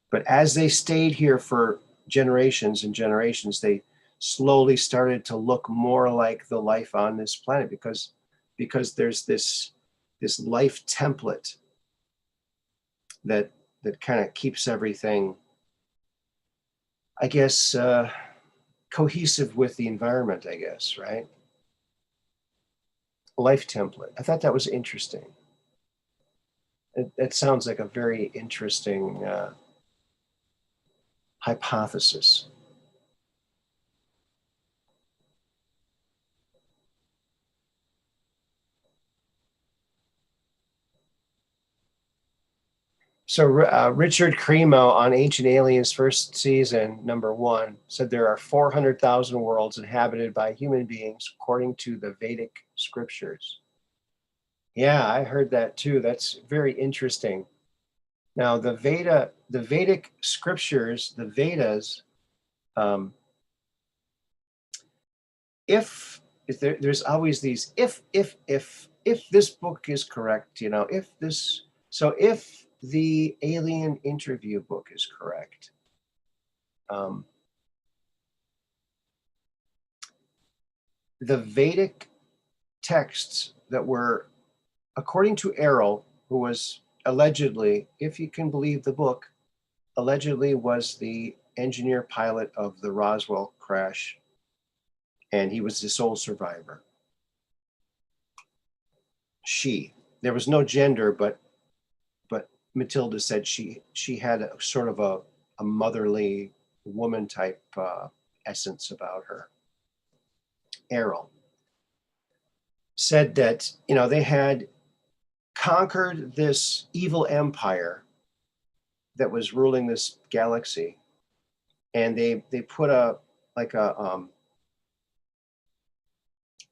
But as they stayed here for generations and generations, they slowly started to look more like the life on this planet, because there's this life template that kind of keeps everything, I guess, cohesive with the environment, I guess, right? Life template. I thought that was interesting. It sounds like a very interesting hypothesis. So Richard Cremo on Ancient Aliens first season, #1, said there are 400,000 worlds inhabited by human beings according to the Vedic scriptures. Yeah, I heard that too. That's very interesting. Now the Vedic scriptures, the Vedas, if there's always these if this book is correct, if the alien interview book is correct, the Vedic texts that were, according to Errol, who was allegedly, if you can believe the book, allegedly was the engineer pilot of the Roswell crash, and he was the sole survivor. There was no gender, but Matilda said she had a sort of a motherly woman type essence about her. Errol said that, they had conquered this evil empire that was ruling this galaxy, and they put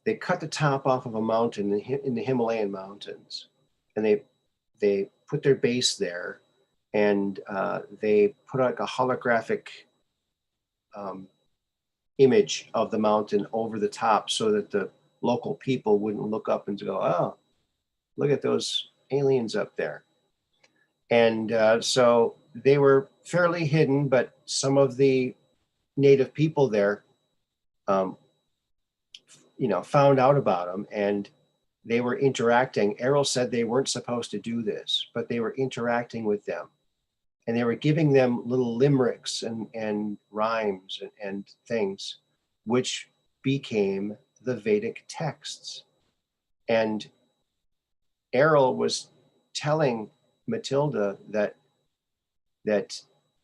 they cut the top off of a mountain in the Himalayan mountains, and they put their base there, and they put like a holographic image of the mountain over the top so that the local people wouldn't look up and go, oh, look at those aliens up there. And so they were fairly hidden, but some of the native people there, found out about them, and they were interacting. Errol said they weren't supposed to do this, but they were interacting with them. And they were giving them little limericks and rhymes and things, which became the Vedic texts. And Errol was telling Matilda that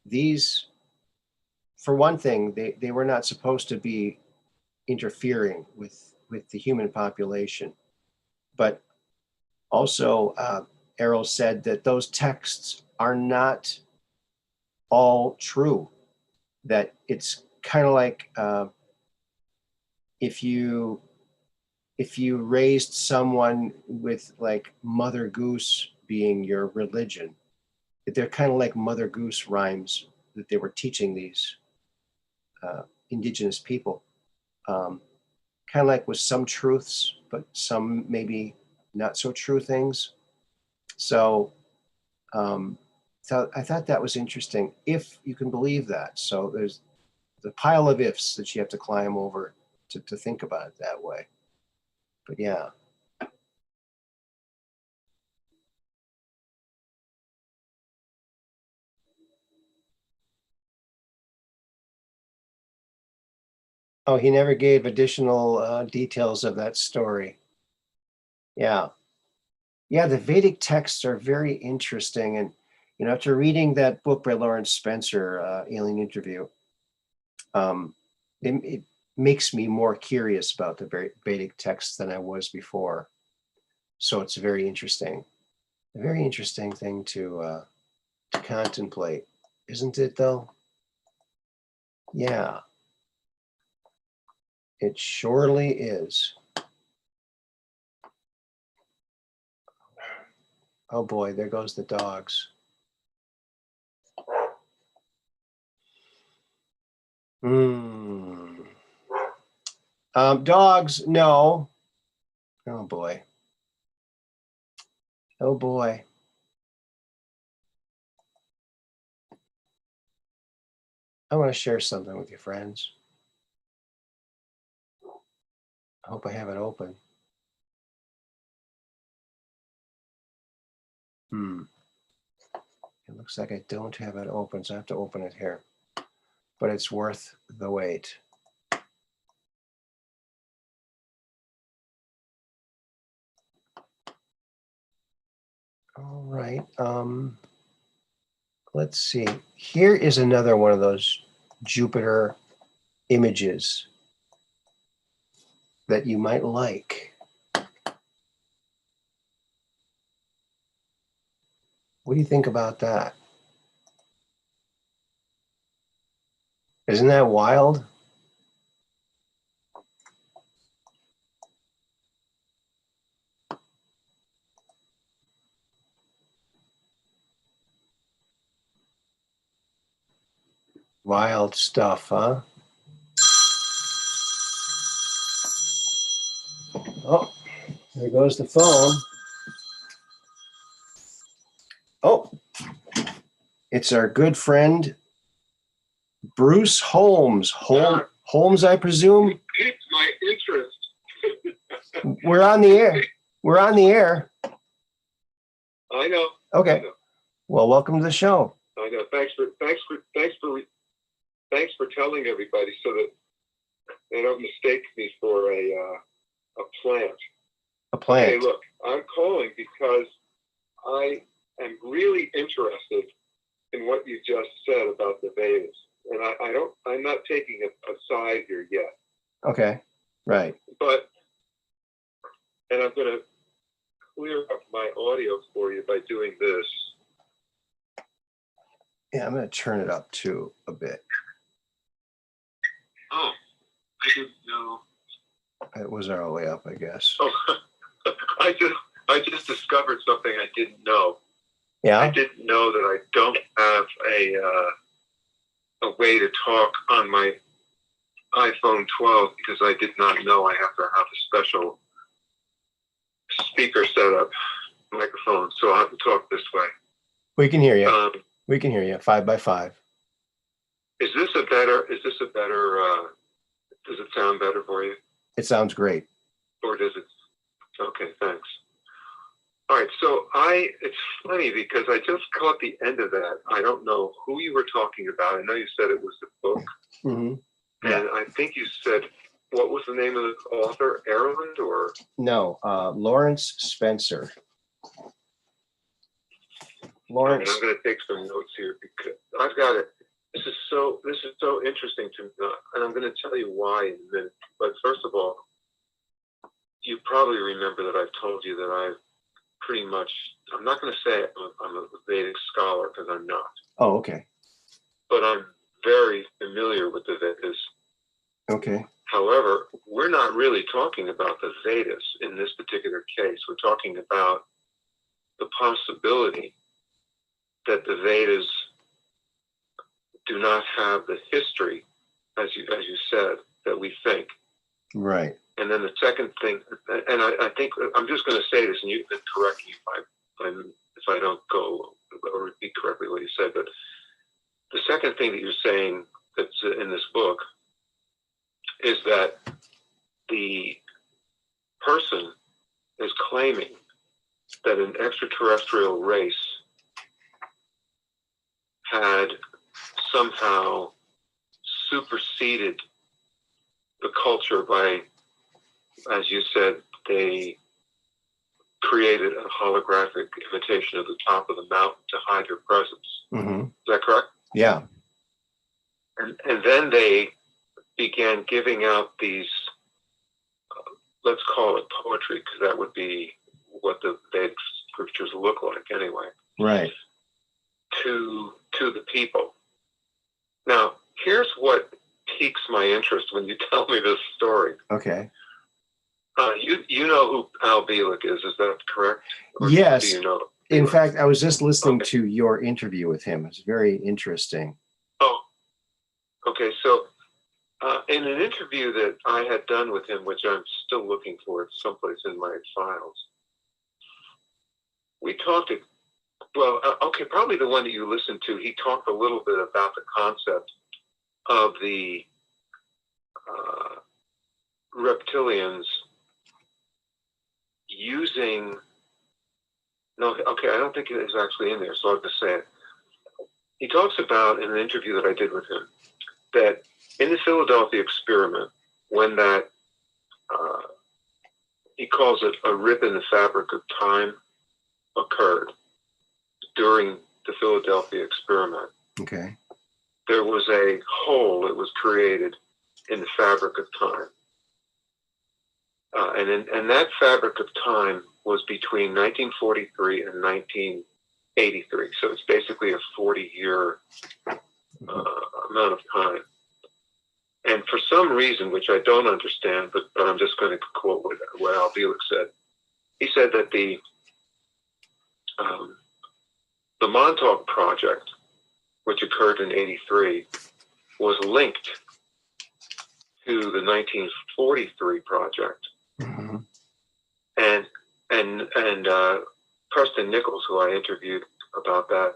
these, for one thing, they were not supposed to be interfering with the human population. But also, Errol said that those texts are not all true, that it's kind of like if you raised someone with like Mother Goose being your religion, that they're kind of like Mother Goose rhymes that they were teaching these indigenous people, kind of like with some truths, but some maybe not so true things. So I thought that was interesting, if you can believe that. So there's the pile of ifs that you have to climb over to think about it that way. But yeah. Oh, he never gave additional details of that story. Yeah. Yeah, the Vedic texts are very interesting. And, after reading that book by Lawrence Spencer, Alien Interview, it makes me more curious about the Vedic texts than I was before. So it's a very interesting thing to contemplate, isn't it, though? Yeah, it surely is. Oh boy, there goes the dogs. Dogs, no. Oh boy. Oh boy. I want to share something with you, friends. I hope I have it open. It looks like I don't have it open, so I have to open it here. But it's worth the wait. All right. Let's see. Here is another one of those Jupiter images that you might like. What do you think about that? Isn't that wild? Wild stuff, huh? Oh, there goes the phone. Oh, it's our good friend, Bruce Holmes. Holmes, I presume? Piqued my interest. We're on the air. We're on the air. I know. Okay. I know. Well, welcome to the show. I know. Thanks for telling everybody so that They don't mistake me for a plant. A plant. Hey, look, I'm calling because I am really interested in what you just said about the Vedas, and I'm not taking a side here yet. Okay. Right. And I'm going to clear up my audio for you by doing this. Yeah, I'm going to turn it up too a bit. Oh, I didn't know. It was all the way up, I guess. Oh, I just discovered something I didn't know. Yeah. I didn't know that I don't have a way to talk on my iPhone 12 because I did not know I have to have a special speaker setup microphone, so I have to talk this way. We can hear you. We can hear you. 5 by 5. Is this a better? Does it sound better for you? It sounds great. Or does it? Okay, thanks. All right, so it's funny because I just caught the end of that. I don't know who you were talking about. I know you said it was the book. Mm-hmm. Yeah. And I think you said, what was the name of the author? Ireland or? No, Lawrence Spencer. Lawrence. I'm going to take some notes here because I've got it. This is so interesting to me, and I'm going to tell you why in a minute. But first of all, you probably remember that I've told you that I've pretty much, I'm not going to say I'm a Vedic scholar because I'm not. Oh, okay. But I'm very familiar with the Vedas. Okay. However, we're not really talking about the Vedas in this particular case. We're talking about the possibility that the Vedas do not have the history, as you said, that we think. Right. And then the second thing, and I think I'm just going to say this, and you can correct me if I don't go or repeat correctly what you said. But the second thing that you're saying that's in this book is that the person is claiming that an extraterrestrial race had somehow superseded the culture by, as you said, they created a holographic imitation of the top of the mountain to hide their presence. Mm-hmm. Is that correct? Yeah. And then they began giving out these, let's call it poetry, because that would be what the Vedic scriptures look like anyway. Right. To the people. Now, here's what piques my interest when you tell me this story. Okay. You know who Al Bielek is that correct? Or yes. Do you know? In fact, I was just listening to your interview with him. It's very interesting. Oh, okay. So in an interview that I had done with him, which I'm still looking for, it's someplace in my files, we talked, probably the one that you listened to, he talked a little bit about the concept of the reptilians using, I don't think it is actually in there, so I'll just say it. He talks about, in an interview that I did with him, that in the Philadelphia experiment, when that, he calls it a rip in the fabric of time, occurred during the Philadelphia experiment. Okay. There was a hole that was created in the fabric of time. And that fabric of time was between 1943 and 1983. So it's basically a 40-year amount of time. And for some reason, which I don't understand, but I'm just going to quote what Al Bielek said. He said that the Montauk Project, which occurred in 83, was linked to the 1943 project. Mm-hmm. And Preston Nichols, who I interviewed about that,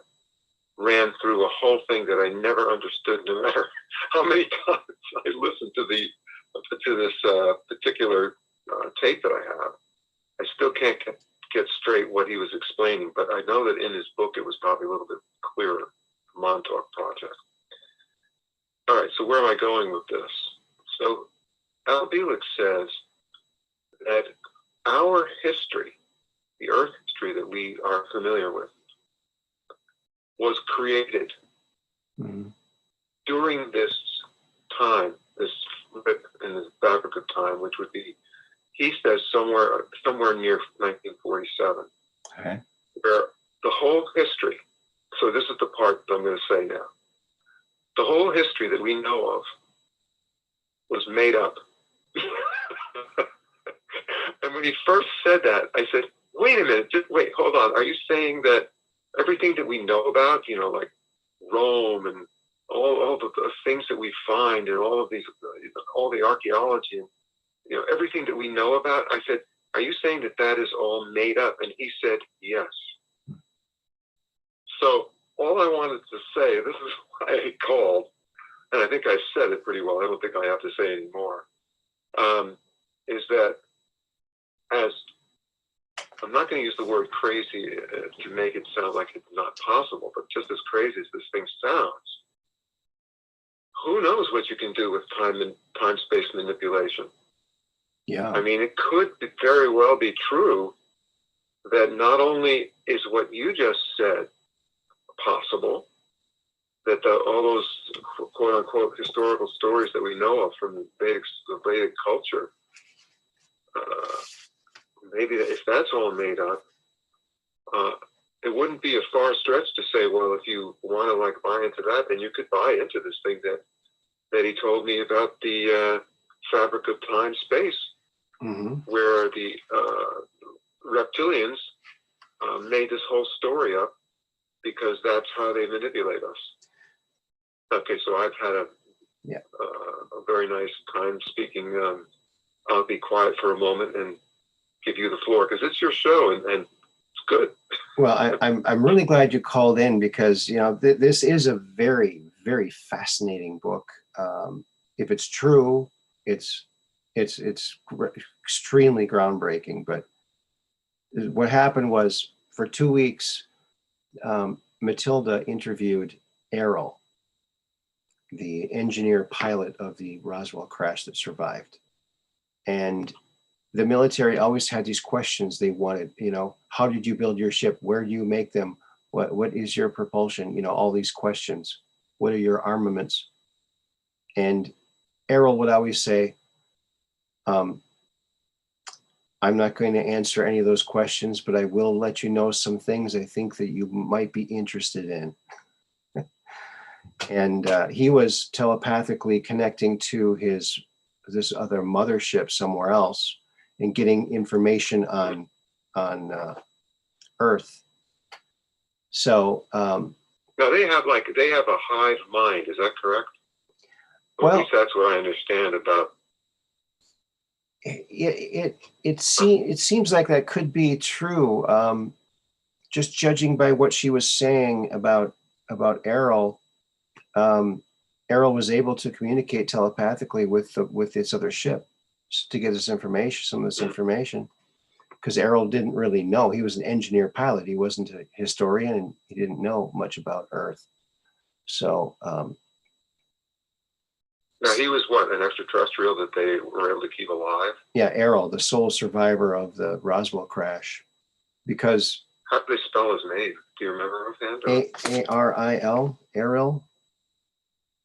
ran through a whole thing that I never understood, no matter how many times I listened to this particular tape that I have. I still can't get straight what he was explaining, but I know that in his book it was probably a little bit clearer. Montauk Project. All right, so where am I going with this? So Al Bielek says that our history, the Earth history that we are familiar with, was created during this time, this in this fabric of time, which would be, he says, somewhere near 1947, Okay. where the whole history. So this is the part that I'm going to say now. The whole history that we know of was made up. And when he first said that, I said, wait a minute, just wait, hold on. Are you saying that everything that we know about, like Rome and all the things that we find and all of these, all the archaeology and, everything that we know about, I said, are you saying that that is all made up? And he said, yes. So all I wanted to say, this is why I called, and I think I said it pretty well, I don't think I have to say any more, is that as, I'm not going to use the word crazy to make it sound like it's not possible, but just as crazy as this thing sounds, who knows what you can do with time-space manipulation? Yeah. I mean, it could very well be true that not only is what you just said possible, that all those quote-unquote historical stories that we know of from the Vedic culture, maybe if that's all made up, it wouldn't be a far stretch to say, well, if you want to buy into that, then you could buy into this thing that he told me about the fabric of time space, where the reptilians made this whole story up because that's how they manipulate us. Okay, so I've had a very nice time speaking. I'll be quiet for a moment and give you the floor because it's your show and it's good. Well, I'm really glad you called in because this is a very, very fascinating book. If it's true, it's extremely groundbreaking. But what happened was, for 2 weeks, Matilda interviewed Errol, the engineer pilot of the Roswell crash that survived. And the military always had these questions they wanted, how did you build your ship? Where do you make them? What is your propulsion? All these questions. What are your armaments? And Errol would always say, I'm not going to answer any of those questions, but I will let you know some things I think that you might be interested in. And he was telepathically connecting to this other mothership somewhere else and getting information on Earth. So now they have a hive mind. Is that correct? Well, at least that's what I understand about. It seems like that could be true. Just judging by what she was saying about Errol. Errol was able to communicate telepathically with this other ship to get some of this information, because Errol didn't really know. He was an engineer pilot. He wasn't a historian, and he didn't know much about Earth. So now he was what, an extraterrestrial that they were able to keep alive? Yeah, Errol, the sole survivor of the Roswell crash, because how do they spell his name? Do you remember offhand? A-R-I-L, Errol.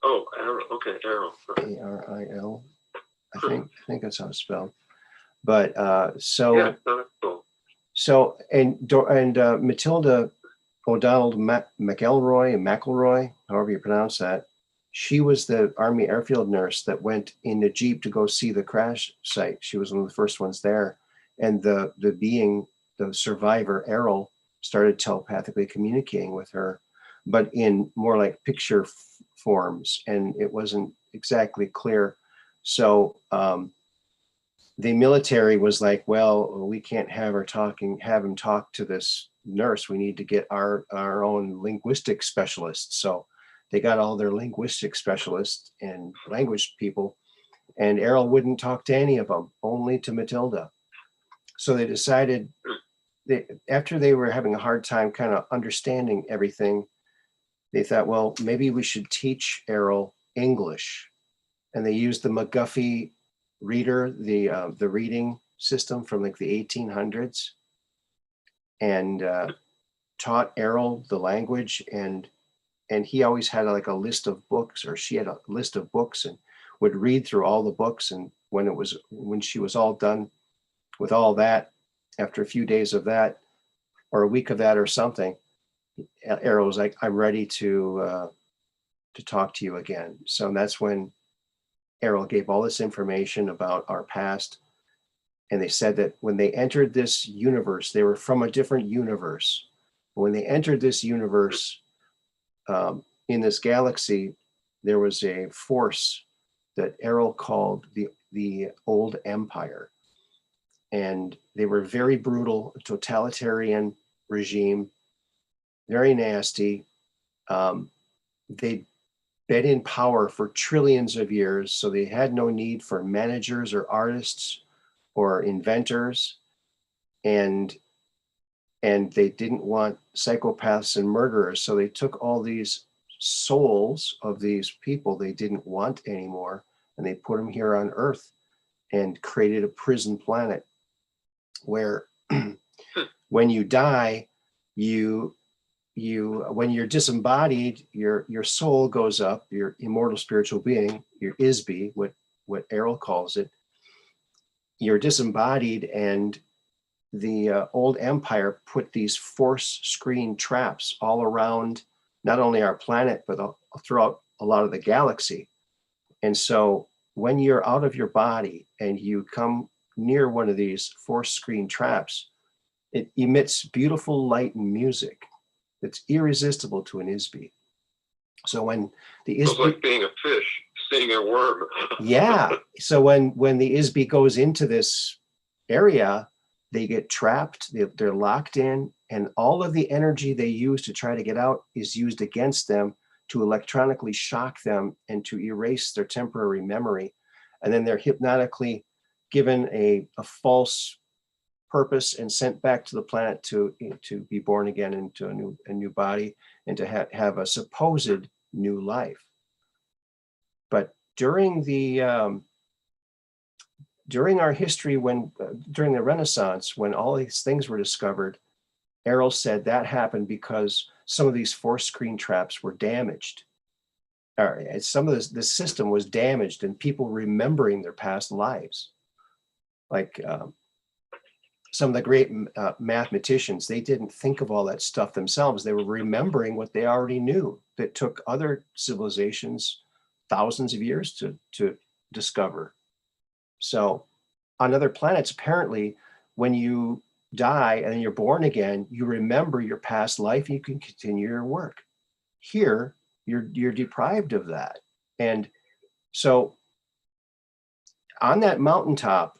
Oh, Errol. Okay, Errol. A-R-I-L. I think that's how it's spelled. But so yeah, that's cool. So and Matilda O'Donnell McElroy, however you pronounce that, she was the Army airfield nurse that went in the Jeep to go see the crash site. She was one of the first ones there, and the survivor Errol started telepathically communicating with her, but in more like picture forms, and it wasn't exactly clear. So the military was like, well, we can't have him talk to this nurse. We need to get our own linguistic specialists. So they got all their linguistic specialists and language people, and Errol wouldn't talk to any of them, only to Matilda. So they decided, after they were having a hard time kind of understanding everything, they thought, well, maybe we should teach Errol English. And they used the McGuffey reader, the reading system from like the 1800s, and taught Errol the language, and he always had like a list of books, or she had a list of books, and would read through all the books. And when she was all done with all that, after a few days of that, or a week of that or something, Errol was like, I'm ready to talk to you again. So that's when Errol gave all this information about our past. And they said that when they entered this universe, they were from a different universe. When they entered this universe, in this galaxy, there was a force that Errol called the Old Empire. And they were very brutal, totalitarian regime, very nasty. They'd been in power for trillions of years, so they had no need for managers or artists or inventors. And they didn't want psychopaths and murderers. So they took all these souls of these people they didn't want anymore, and they put them here on Earth and created a prison planet where when you die, when you're disembodied, your soul goes up, your immortal spiritual being, your Isby, what Errol calls it. You're disembodied, and the Old Empire put these force screen traps all around not only our planet, but throughout a lot of the galaxy. And so when you're out of your body and you come near one of these force screen traps, it emits beautiful light and music that's irresistible to an Isby. So when the It's Isby, like being a fish seeing a worm. yeah. So when the Isby goes into this area, they get trapped, they're locked in, and all of the energy they use to try to get out is used against them to electronically shock them and to erase their temporary memory. And then they're hypnotically given a false purpose and sent back to the planet to be born again into a new body and to have a supposed new life. But during our history, during the Renaissance, when all these things were discovered, Errol said that happened because some of these force screen traps were damaged. Some of the system was damaged, and people remembering their past lives. Like some of the great mathematicians, they didn't think of all that stuff themselves. They were remembering what they already knew that took other civilizations thousands of years to discover. So on other planets, apparently, when you die and then you're born again, you remember your past life and you can continue your work. Here, you're deprived of that. And so on that mountaintop,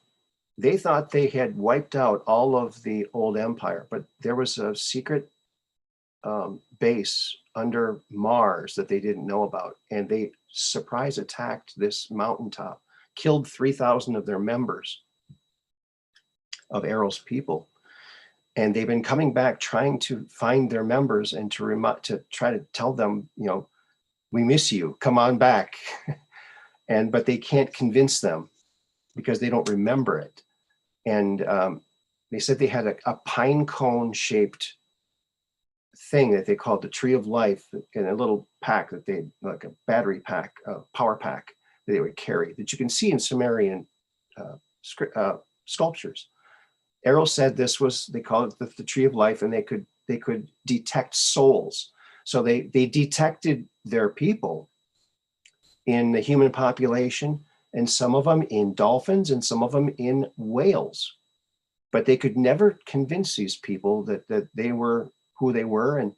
they thought they had wiped out all of the old empire, but there was a secret base under Mars that they didn't know about. And they surprise attacked this mountaintop, killed 3,000 of their members of Errol's people. And they've been coming back trying to find their members and to try to tell them, we miss you, come on back. But they can't convince them because they don't remember it. And they said they had a pine cone shaped thing that they called the Tree of Life in a little pack that they, like a battery pack, a power pack that they would carry, that you can see in Sumerian sculptures. Errol said this was, they call it the Tree of Life, and they could detect souls. So they detected their people in the human population, and some of them in dolphins and some of them in whales. But they could never convince these people that they were who they were. And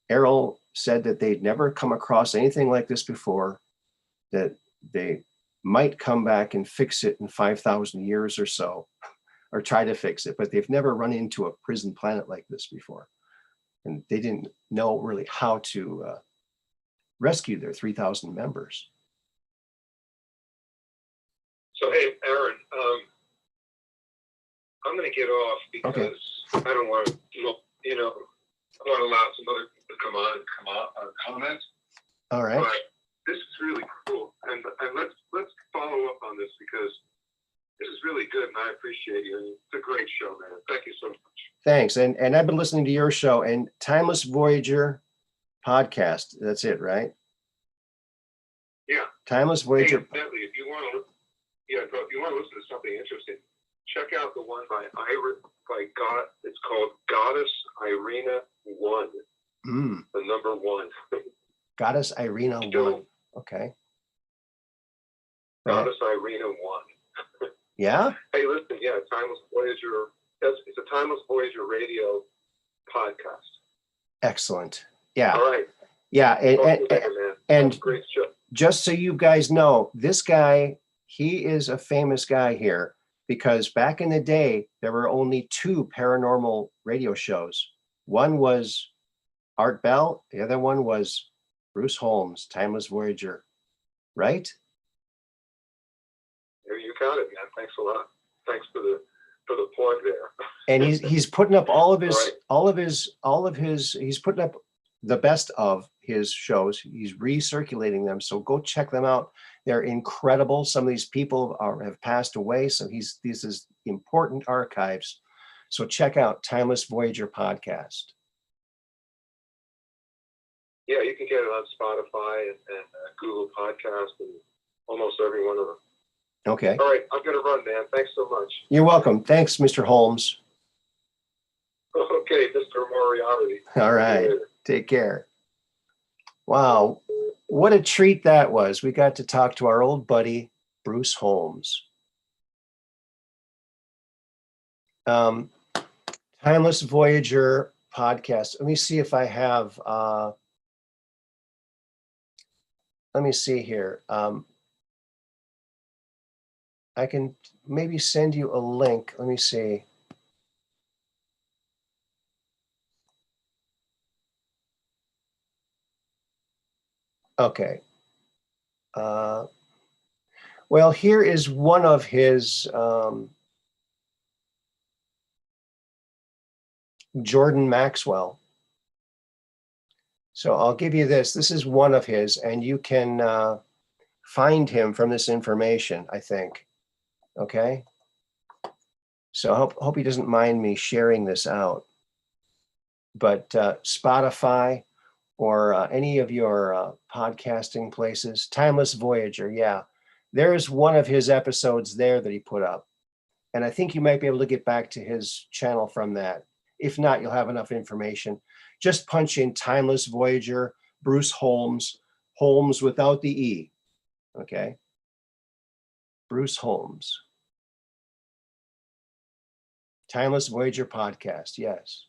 Errol said that they'd never come across anything like this before, that they might come back and fix it in 5,000 years or so, or try to fix it, but they've never run into a prison planet like this before. And they didn't know really how to rescue their 3,000 members. So, hey, Aaron, I'm going to get off because I don't want to, I want to allow some other people to come on and comment. All right. But this is really cool, and let's follow up on this because appreciate you. It's a great show, man. Thank you so much. Thanks. And I've been listening to your show and Timeless Voyager podcast. That's it, right? Yeah. Timeless Voyager. Hey, incidentally, if you want to listen to something interesting, check out the one by God. It's called Goddess Irina 1. The number 1. Goddess Irina 1. Okay. Goddess Irina 1. Yeah? Hey, listen, yeah, Timeless Voyager. It's a Timeless Voyager radio podcast. Excellent. Yeah. All right. Yeah. And great show. Just so you guys know, this guy, he is a famous guy here because back in the day, there were only 2 paranormal radio shows. One was Art Bell. The other one was Bruce Holmes, Timeless Voyager. Right? You got it, man. Thanks a lot. Thanks for the plug there. And he's putting up he's putting up the best of his shows. He's recirculating them. So go check them out. They're incredible. Some of these people have passed away. So this is important archives. So check out Timeless Voyager podcast. Yeah, you can get it on Spotify and Google Podcast and almost every one of them. Okay. All right, I'm going to run, man. Thanks so much. You're welcome. Thanks, Mr. Holmes. Okay, Mr. Moriarty. All right. Take care. Wow. What a treat that was. We got to talk to our old buddy, Bruce Holmes. Timeless Voyager podcast. Let me see if I have, let me see here. I can maybe send you a link. Let me see. Okay. Well, here is one of his Jordan Maxwell. So I'll give you this. This is one of his, and you can find him from this information, I think. Okay. So I hope he doesn't mind me sharing this out. But Spotify or any of your podcasting places, Timeless Voyager, yeah. There's one of his episodes there that he put up. And I think you might be able to get back to his channel from that. If not, you'll have enough information. Just punch in Timeless Voyager, Bruce Holmes, Holmes without the E. Okay. Bruce Holmes. Timeless Voyager podcast, yes.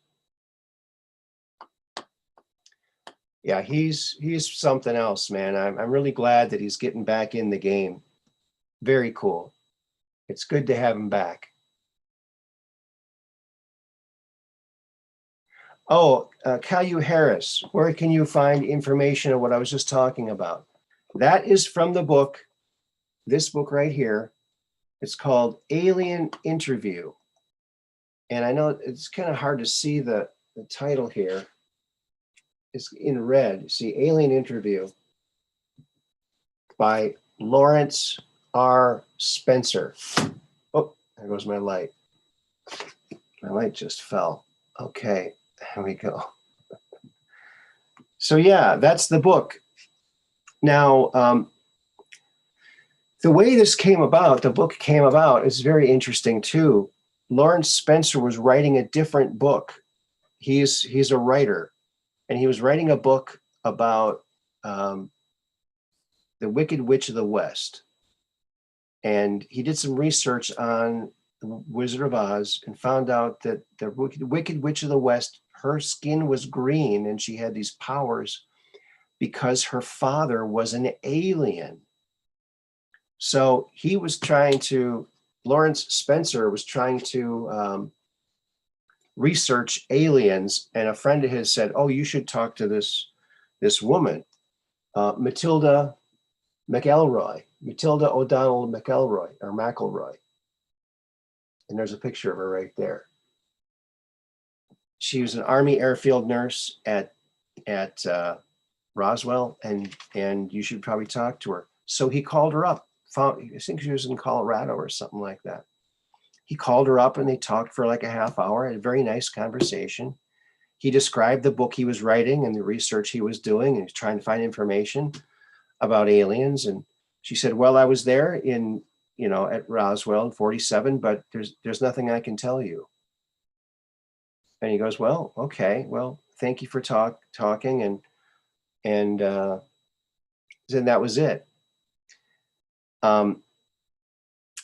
Yeah, he's something else, man. I'm really glad that he's getting back in the game. Very cool. It's good to have him back. Oh, Caillou Harris, where can you find information on what I was just talking about? That is from the book, this book right here. It's called Alien Interview. And I know it's kind of hard to see the title here. It's in red. You see, Alien Interview by Lawrence R. Spencer. Oh, there goes my light. My light just fell. Okay, there we go. So yeah, that's the book. Now, the way this came about, the book came about, is very interesting too. Lawrence Spencer was writing a different book. He's a writer, and he was writing a book about the Wicked Witch of the West. And he did some research on the Wizard of Oz and found out that the Wicked Witch of the West, her skin was green and she had these powers because her father was an alien. So he was trying to, Lawrence Spencer was trying to research aliens, and a friend of his said, oh, you should talk to this woman, Matilda O'Donnell McElroy. And there's a picture of her right there. She was an Army airfield nurse at Roswell, and you should probably talk to her. So he called her up. I think she was in Colorado or something like that. he called her up and they talked for like a half hour, had a very nice conversation. He described the book he was writing and the research he was doing, and he's trying to find information about aliens. And she said, well, I was there in, at Roswell in 47, but there's nothing I can tell you. And he goes, well, okay, well, thank you for talking. And then that was it.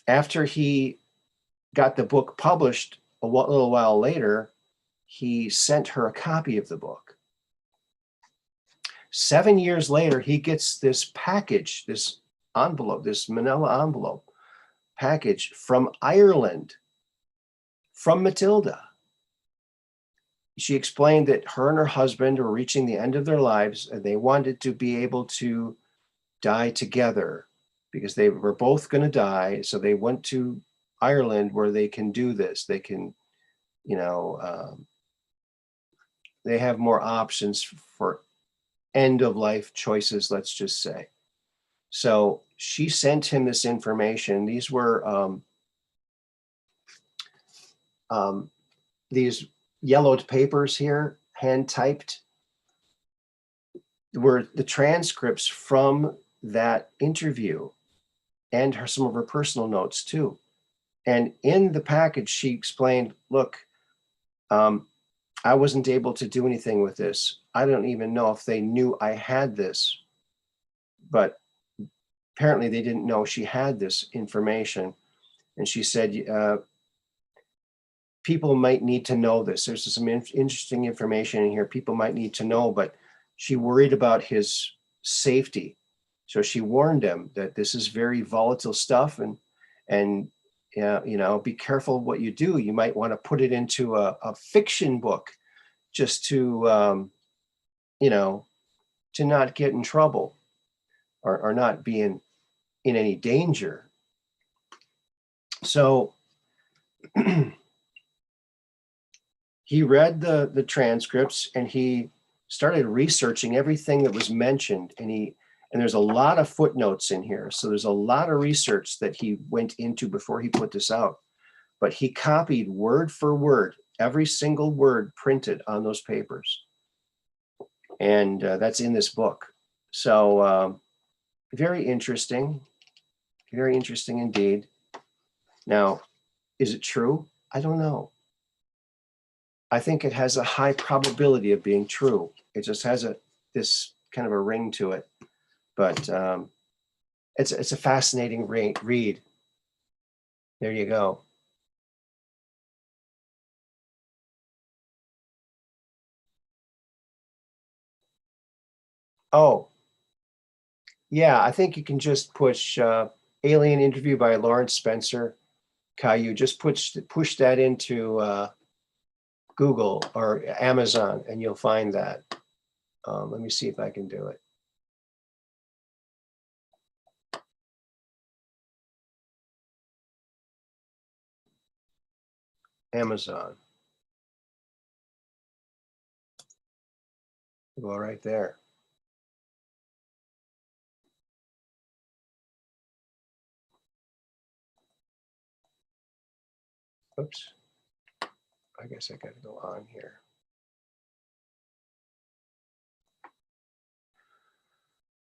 After he got the book published a little while later, he sent her a copy of the book. 7 years later, he gets this package, this envelope, this manila envelope package from Ireland, from Matilda. She explained that her and her husband were reaching the end of their lives and they wanted to be able to die together because they were both going to die. So they went to Ireland where they can do this. They can, they have more options for end of life choices, let's just say. So she sent him this information. These were these yellowed papers here, hand typed, were the transcripts from that interview and some of her personal notes too. And in the package, she explained, look, I wasn't able to do anything with this. I don't even know if they knew I had this, but apparently they didn't know she had this information. And she said, people might need to know this. There's some interesting information in here people might need to know, but she worried about his safety. So she warned him that this is very volatile stuff and be careful what you do. You might want to put it into a fiction book just to, to not get in trouble or not be in any danger. So he read the transcripts and he started researching everything that was mentioned. And there's a lot of footnotes in here. So there's a lot of research that he went into before he put this out. But he copied word for word, every single word printed on those papers. And that's in this book. So very interesting indeed. Now, is it true? I don't know. I think it has a high probability of being true. It just has this kind of a ring to it, but it's a fascinating read. There you go. Oh, yeah, I think you can just push Alien Interview by Lawrence Spencer, Caillou. Just push that into Google or Amazon, and you'll find that. Let me see if I can do it. Amazon. Go right there. Oops. I guess I got to go on here.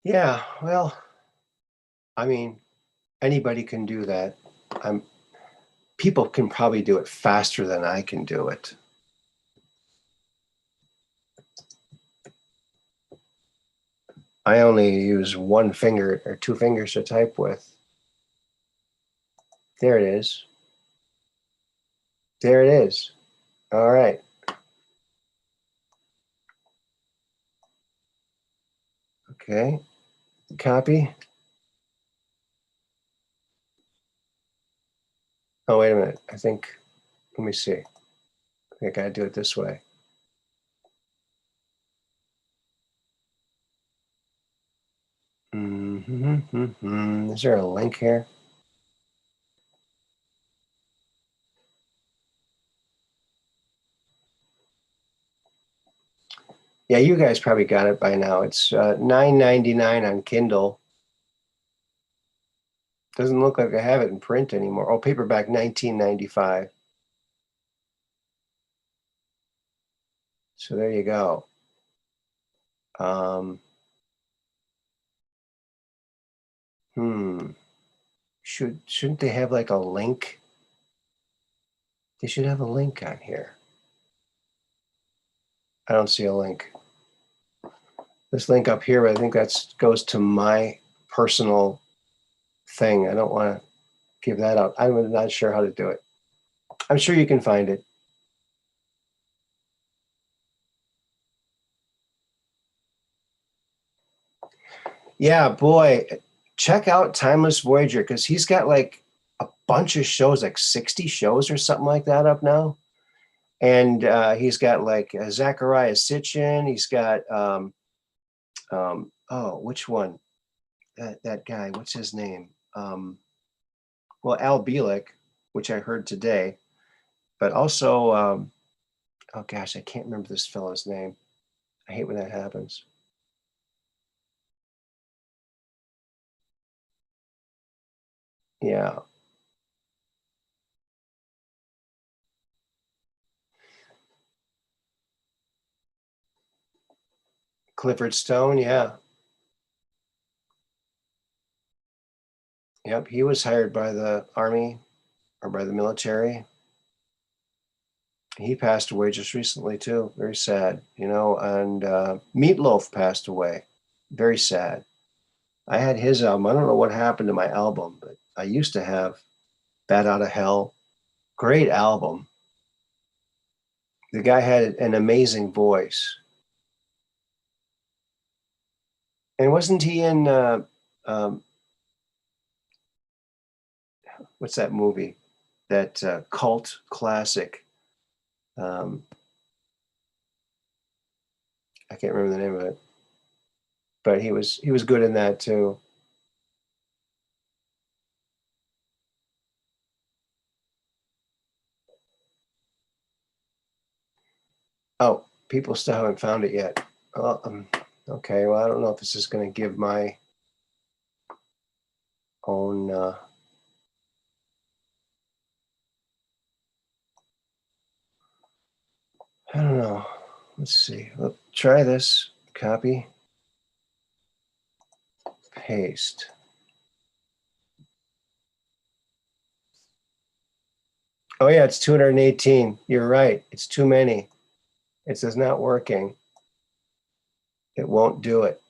Yeah, well, I mean, anybody can do that. People can probably do it faster than I can do it. I only use one finger or two fingers to type with. There it is. There it is. All right. Okay. Copy. Oh, wait a minute. I think, let me see. I think I gotta do it this way. Is there a link here? Yeah, you guys probably got it by now. It's $9.99 on Kindle. Doesn't look like I have it in print anymore. Oh, paperback 1995. So there you go. Shouldn't they have like a link? They should have a link on here. I don't see a link. This link up here, but I think that goes to my personal thing. I don't want to give that out. I'm not sure how to do it. I'm sure you can find it. Yeah, boy, check out Timeless Voyager because he's got like a bunch of shows, like 60 shows or something like that up now. And he's got like Zachariah Sitchin. He's got, which one? That guy, what's his name? Well, Al Bielek, which I heard today, but also, oh gosh, I can't remember this fellow's name. I hate when that happens. Yeah. Clifford Stone, yeah. Yep, he was hired by the Army or by the military. He passed away just recently too. Very sad, and Meatloaf passed away. Very sad. I had his album. I don't know what happened to my album, but I used to have Bat Out of Hell. Great album. The guy had an amazing voice. And wasn't he in what's that movie? That cult classic. I can't remember the name of it. But he was good in that too. Oh, people still haven't found it yet. Okay, well, I don't know if this is going to give my own. I don't know. Let's see. Try this. Copy. Paste. Oh, yeah, it's 218. You're right. It's too many. It says not working. It won't do it.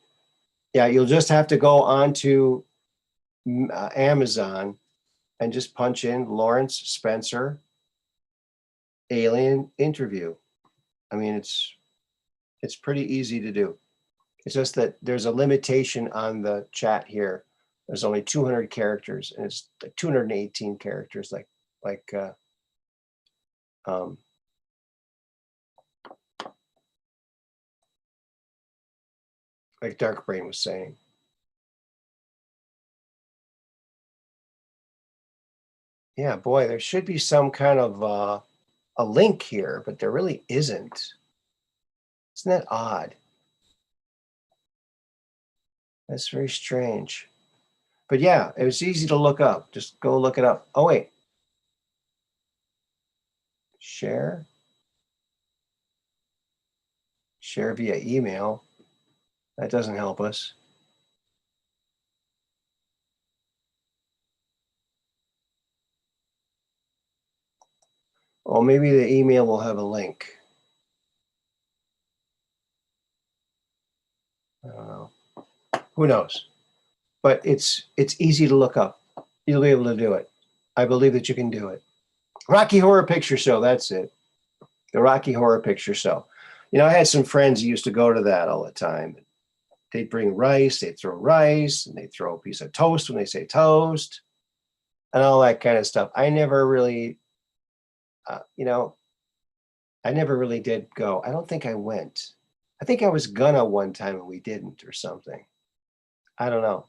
Yeah, you'll just have to go onto Amazon and just punch in Lawrence Spencer alien interview. I mean, it's pretty easy to do. It's just that there's a limitation on the chat here. There's only 200 characters, and it's like 218 characters, like Dark Brain was saying. Yeah, boy, there should be some kind of a link here, but there really isn't. Isn't that odd? That's very strange. But yeah, it was easy to look up. Just go look it up. Oh, wait. Share. Share via email. That doesn't help us. Well, maybe the email will have a link. I don't know. Who knows? But it's easy to look up. You'll be able to do it. I believe that you can do it. Rocky Horror Picture Show. That's it. The Rocky Horror Picture Show. I had some friends who used to go to that all the time. They'd bring rice. They'd throw rice, and they'd throw a piece of toast when they say toast, and all that kind of stuff. I never really, I never really did go. I don't think I went. I think I was gonna one time and we didn't or something. I don't know.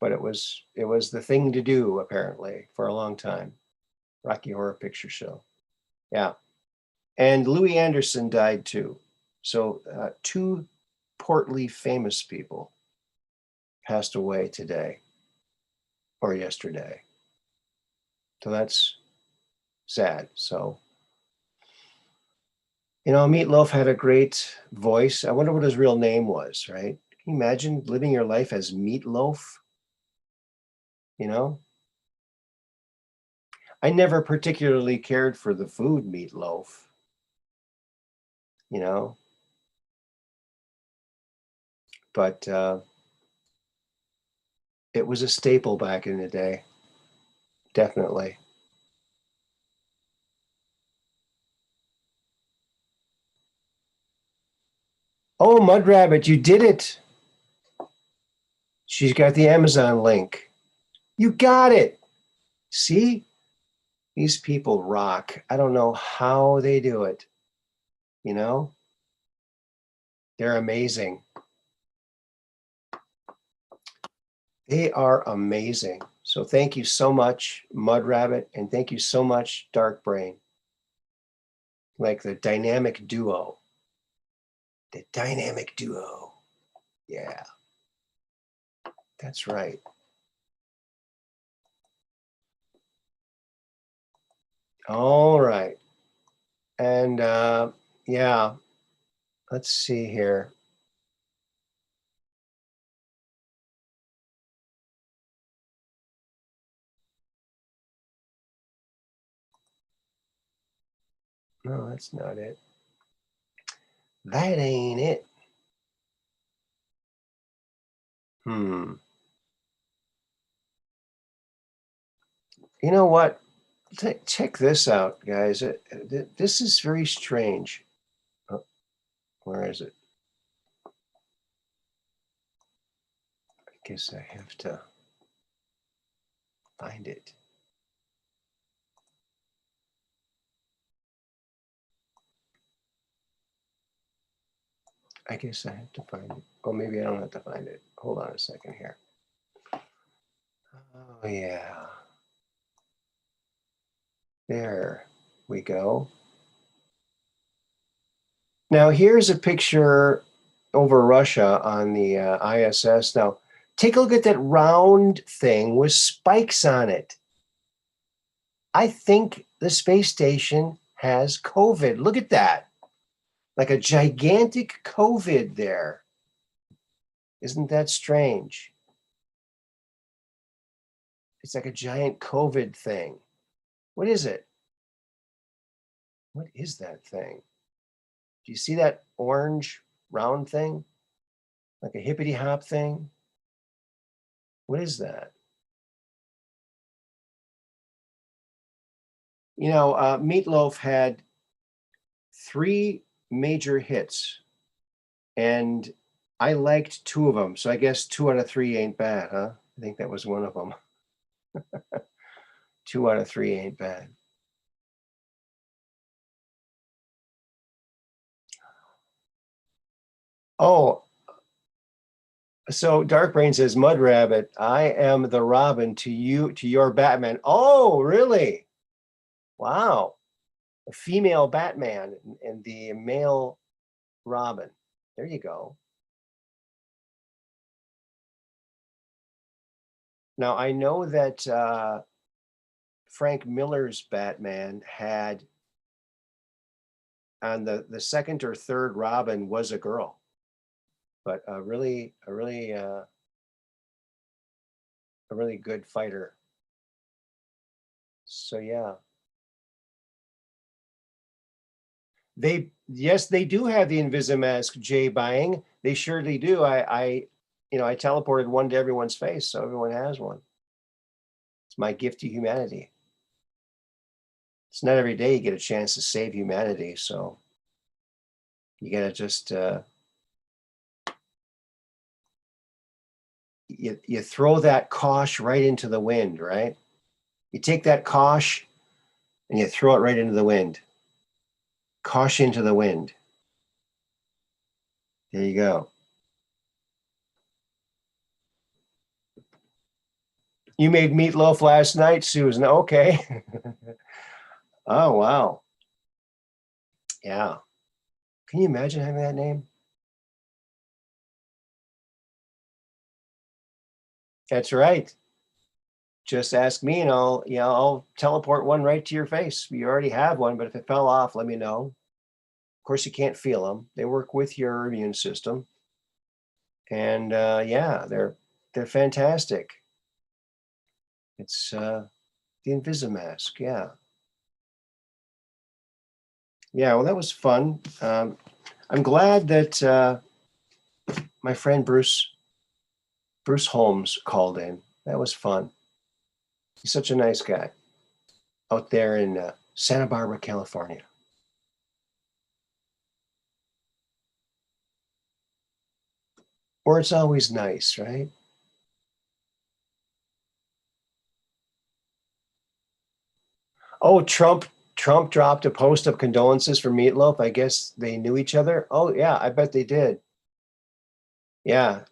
But it was the thing to do apparently for a long time. Rocky Horror Picture Show. Yeah. And Louis Anderson died too. So two portly famous people passed away today. or yesterday. So that's sad. So, you know, Meatloaf had a great voice. I wonder what his real name was, right? Can you imagine living your life as Meatloaf? You know? I never particularly cared for the food meatloaf, you know, but it was a staple back in the day, definitely. Oh, Mud Rabbit, you did it. She's got the Amazon link. You got it. See, these people rock. I don't know how they do it, you know? They're amazing. They are amazing. So thank you so much, Mud Rabbit, and thank you so much, Dark Brain. Like the dynamic duo. The dynamic duo. Yeah, that's right. All right. And yeah, let's see here. No, that's not it. That ain't it. Hmm. You know what? Check this out, guys. This is very strange. Oh, where is it? I guess I have to find it. I guess I have to find it. Oh, maybe I don't have to find it. Hold on a second here. Oh, yeah. There we go. Now, here's a picture over Russia on the ISS. Now, take a look at that round thing with spikes on it. I think the space station has COVID. Look at that. Like a gigantic COVID there. Isn't that strange? It's like a giant COVID thing. What is it? What is that thing? Do you see that orange round thing? Like a hippity hop thing? What is that? You know, Meatloaf had 3 major hits, and I liked 2 of them. So I guess 2 out of 3 ain't bad, huh? I think that was one of them. 2 out of 3 ain't bad. Oh, so Darkbrain says, Mud Rabbit, I am the Robin to you, to your Batman. Oh, really? Wow. A female Batman and the male Robin. There you go. Now, I know that Frank Miller's Batman had on the second or third Robin was a girl, but a really good fighter. So yeah, yes, they do have the Invisimask J buying. They surely do. You know, I teleported one to everyone's face, so everyone has one. It's my gift to humanity. It's not every day you get a chance to save humanity, so you gotta just you throw that kosh right into the wind, right? You take that kosh and you throw it right into the wind. Kosh into the wind. There you go. You made meatloaf last night, Susan. Okay. Oh, wow. Yeah. Can you imagine having that name? That's right. just ask me and I'll teleport one right to your face. You already have one, but if it fell off, let me know. Of course, you can't feel them. They work with your immune system. And yeah, they're fantastic. It's the Invisimask. Yeah. Yeah, well, that was fun. I'm glad that my friend Bruce Holmes called in. That was fun. He's such a nice guy out there in Santa Barbara, California. Where it's always nice, right? Oh, Trump dropped a post of condolences for Meatloaf. I guess they knew each other. Oh yeah, I bet they did. Yeah.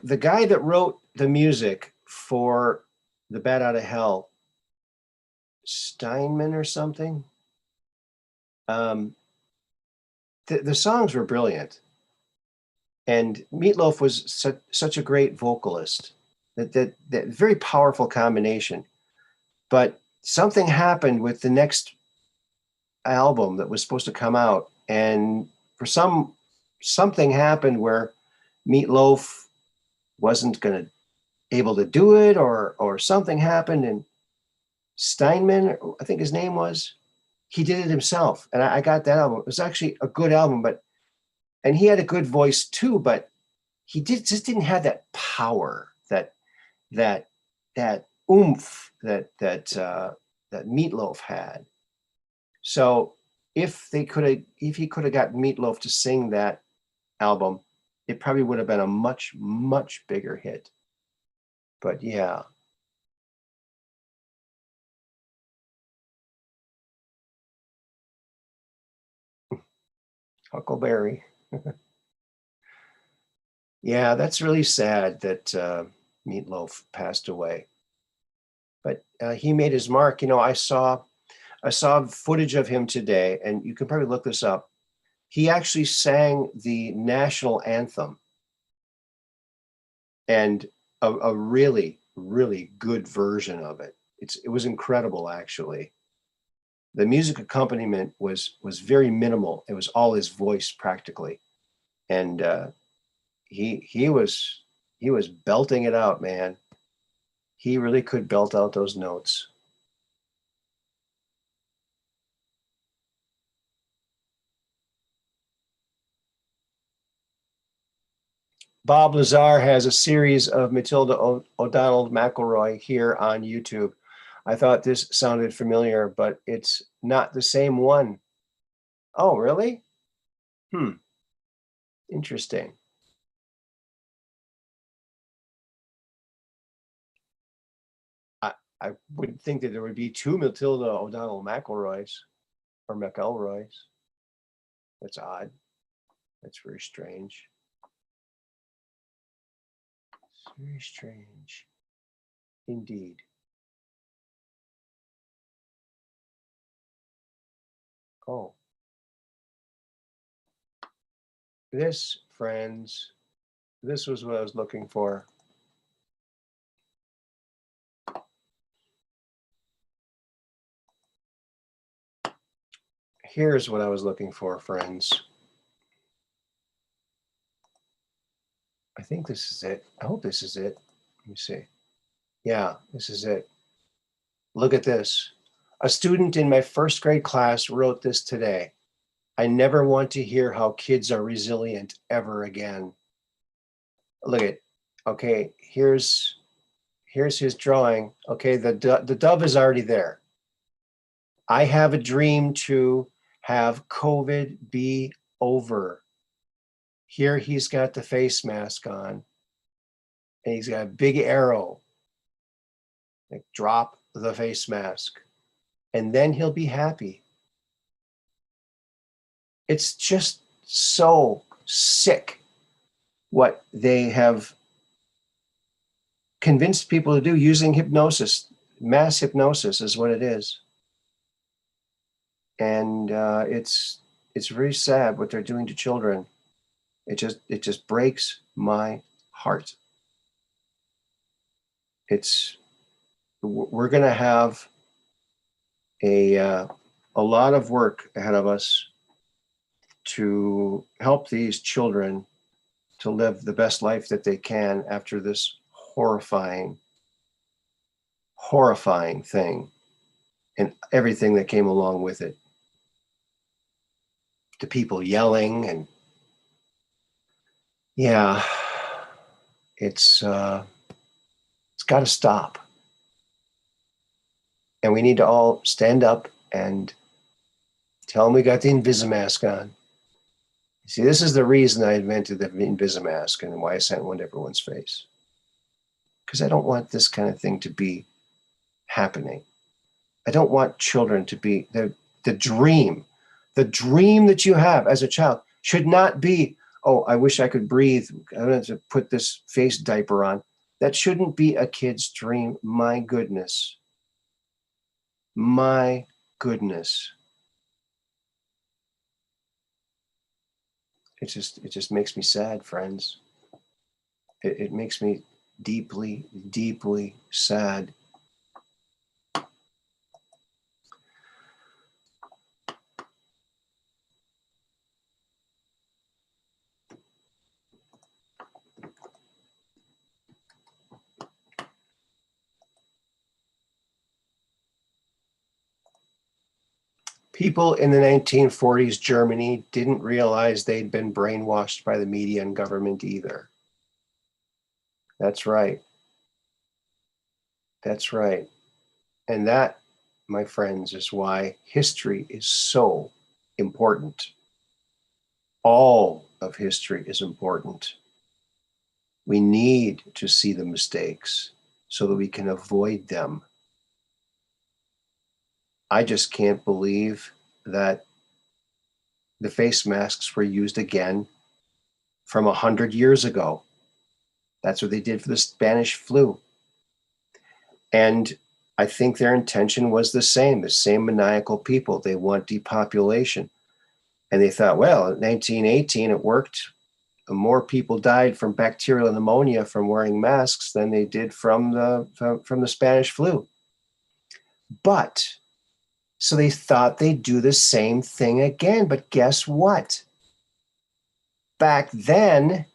The guy that wrote the music for The Bat Out of Hell, Steinman or something. Um, the songs were brilliant, and Meatloaf was such a great vocalist. That very powerful combination. But something happened with the next album that was supposed to come out, and for something happened where Meatloaf wasn't going to able to do it, or something happened, and Steinman, I think his name was, he did it himself, and I got that album. It was actually a good album, and he had a good voice too, but just didn't have that power, that that oomph that Meatloaf had. So if he could have got Meatloaf to sing that album, it probably would have been a much, much bigger hit. But yeah. Huckleberry. Yeah, that's really sad that Meatloaf passed away. But he made his mark. I saw footage of him today, and you can probably look this up. He actually sang the national anthem, and a really, really good version of it. It was incredible, actually. The music accompaniment was very minimal. It was all his voice practically, and he was belting it out, man. He really could belt out those notes. Bob Lazar has a series of Matilda O'Donnell McElroy here on YouTube. I thought this sounded familiar, but it's not the same one. Oh, really? Interesting. I, I would think that there would be two Matilda O'Donnell McElroys or McElroys. That's odd. That's very strange. It's very strange. Indeed. Oh, this, friends, this was what I was looking for. Here's what I was looking for, friends. I think this is it. I hope this is it. Let me see. Yeah, this is it. Look at this. A student in my first grade class wrote this today. I never want to hear how kids are resilient ever again. Look at, okay, here's his drawing. Okay, the dove is already there. I have a dream to have COVID be over. Here he's got the face mask on, and he's got a big arrow. Like, drop the face mask, and then he'll be happy. It's just so sick what they have convinced people to do using hypnosis. Mass hypnosis is what it is. And it's very sad what they're doing to children. It just breaks my heart. we're going to have a lot of work ahead of us to help these children to live the best life that they can after this horrifying thing and everything that came along with it. The people yelling and yeah, it's got to stop. And we need to all stand up and tell them we got the Invisimask on. See, this is the reason I invented the Invisimask and why I sent one to everyone's face. Because I don't want this kind of thing to be happening. I don't want children to be the dream that you have as a child should not be, oh, I wish I could breathe. I have to put this face diaper on. That shouldn't be a kid's dream. My goodness. My goodness. It just makes me sad, friends. It makes me deeply, deeply sad. People in the 1940s Germany didn't realize they'd been brainwashed by the media and government either. That's right. That's right. And that, my friends, is why history is so important. All of history is important. We need to see the mistakes so that we can avoid them. I just can't believe that the face masks were used again from 100 years ago. That's what they did for the Spanish flu. And I think their intention was the same maniacal people. They want depopulation. And they thought, well, in 1918, it worked. More people died from bacterial pneumonia from wearing masks than they did from the Spanish flu. But so they thought they'd do the same thing again. But guess what? Back then,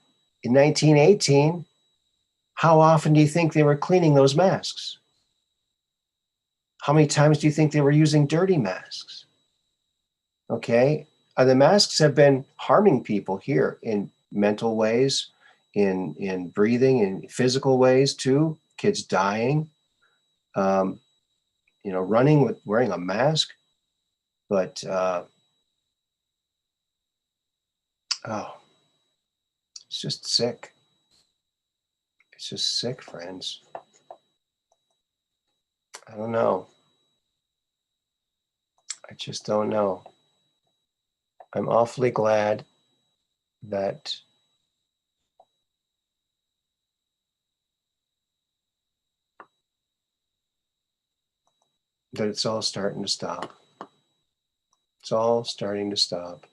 in 1918, how often do you think they were cleaning those masks? How many times do you think they were using dirty masks? Okay. The masks have been harming people here in mental ways, in breathing, in physical ways too. Kids dying, running with wearing a mask. But it's just sick. It's just sick, friends. I don't know. I just don't know. I'm awfully glad that it's all starting to stop. It's all starting to stop.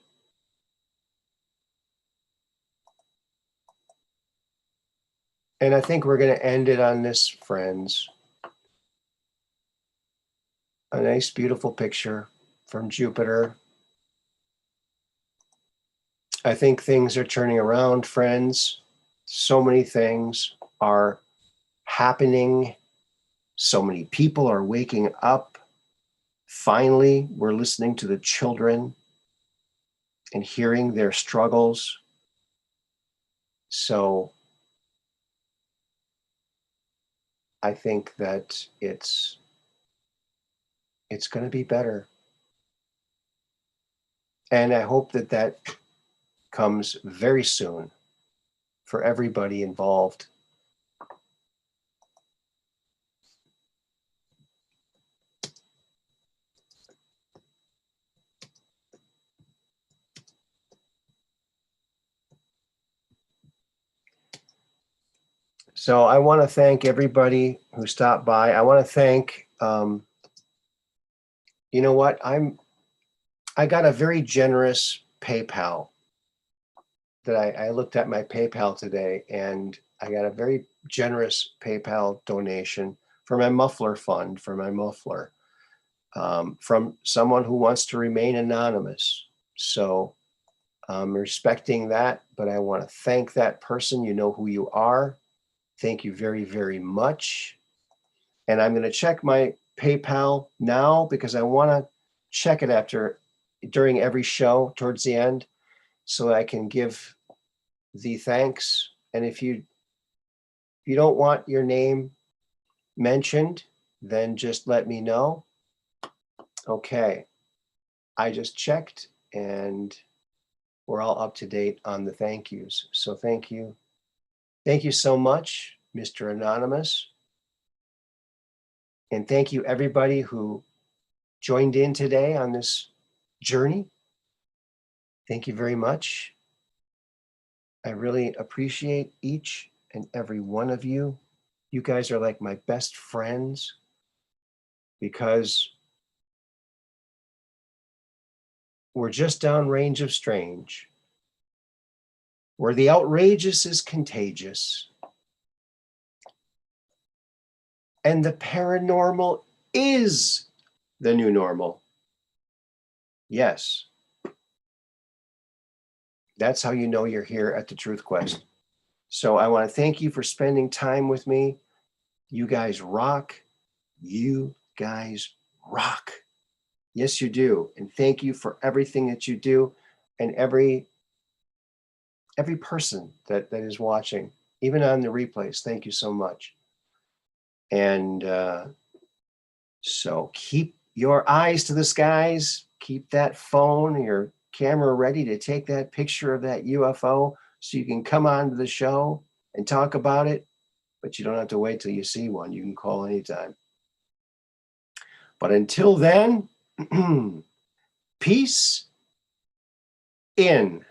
And I think we're going to end it on this, friends. A nice, beautiful picture from Jupiter. I think things are turning around, friends. So many things are happening. So many people are waking up. Finally, we're listening to the children and hearing their struggles. So I think that it's going to be better. And I hope that comes very soon for everybody involved. So I want to thank everybody who stopped by. I want to thank, you know what? I got a very generous PayPal that I looked at my PayPal today, and I got a very generous PayPal donation for my muffler fund, for my muffler, from someone who wants to remain anonymous. So I'm respecting that, but I want to thank that person. You know who you are. Thank you very, very much. And I'm going to check my PayPal now because I want to check it during every show towards the end, so I can give the thanks. And if you don't want your name mentioned, then just let me know. Okay, I just checked and we're all up to date on the thank yous. So thank you. Thank you so much, Mr. Anonymous. And thank you everybody who joined in today on this journey. Thank you very much. I really appreciate each and every one of you. You guys are like my best friends because we're just downrange of strange, where the outrageous is contagious and the paranormal is the new normal. Yes. That's how you know you're here at the Truth Quest. So I want to thank you for spending time with me. You guys rock. You guys rock. Yes, you do. And thank you for everything that you do, and every person that is watching, even on the replays. Thank you so much. And so keep your eyes to the skies. Keep that phone, your camera ready to take that picture of that UFO so you can come on to the show and talk about it. But you don't have to wait till you see one. You can call anytime. But until then, peace in.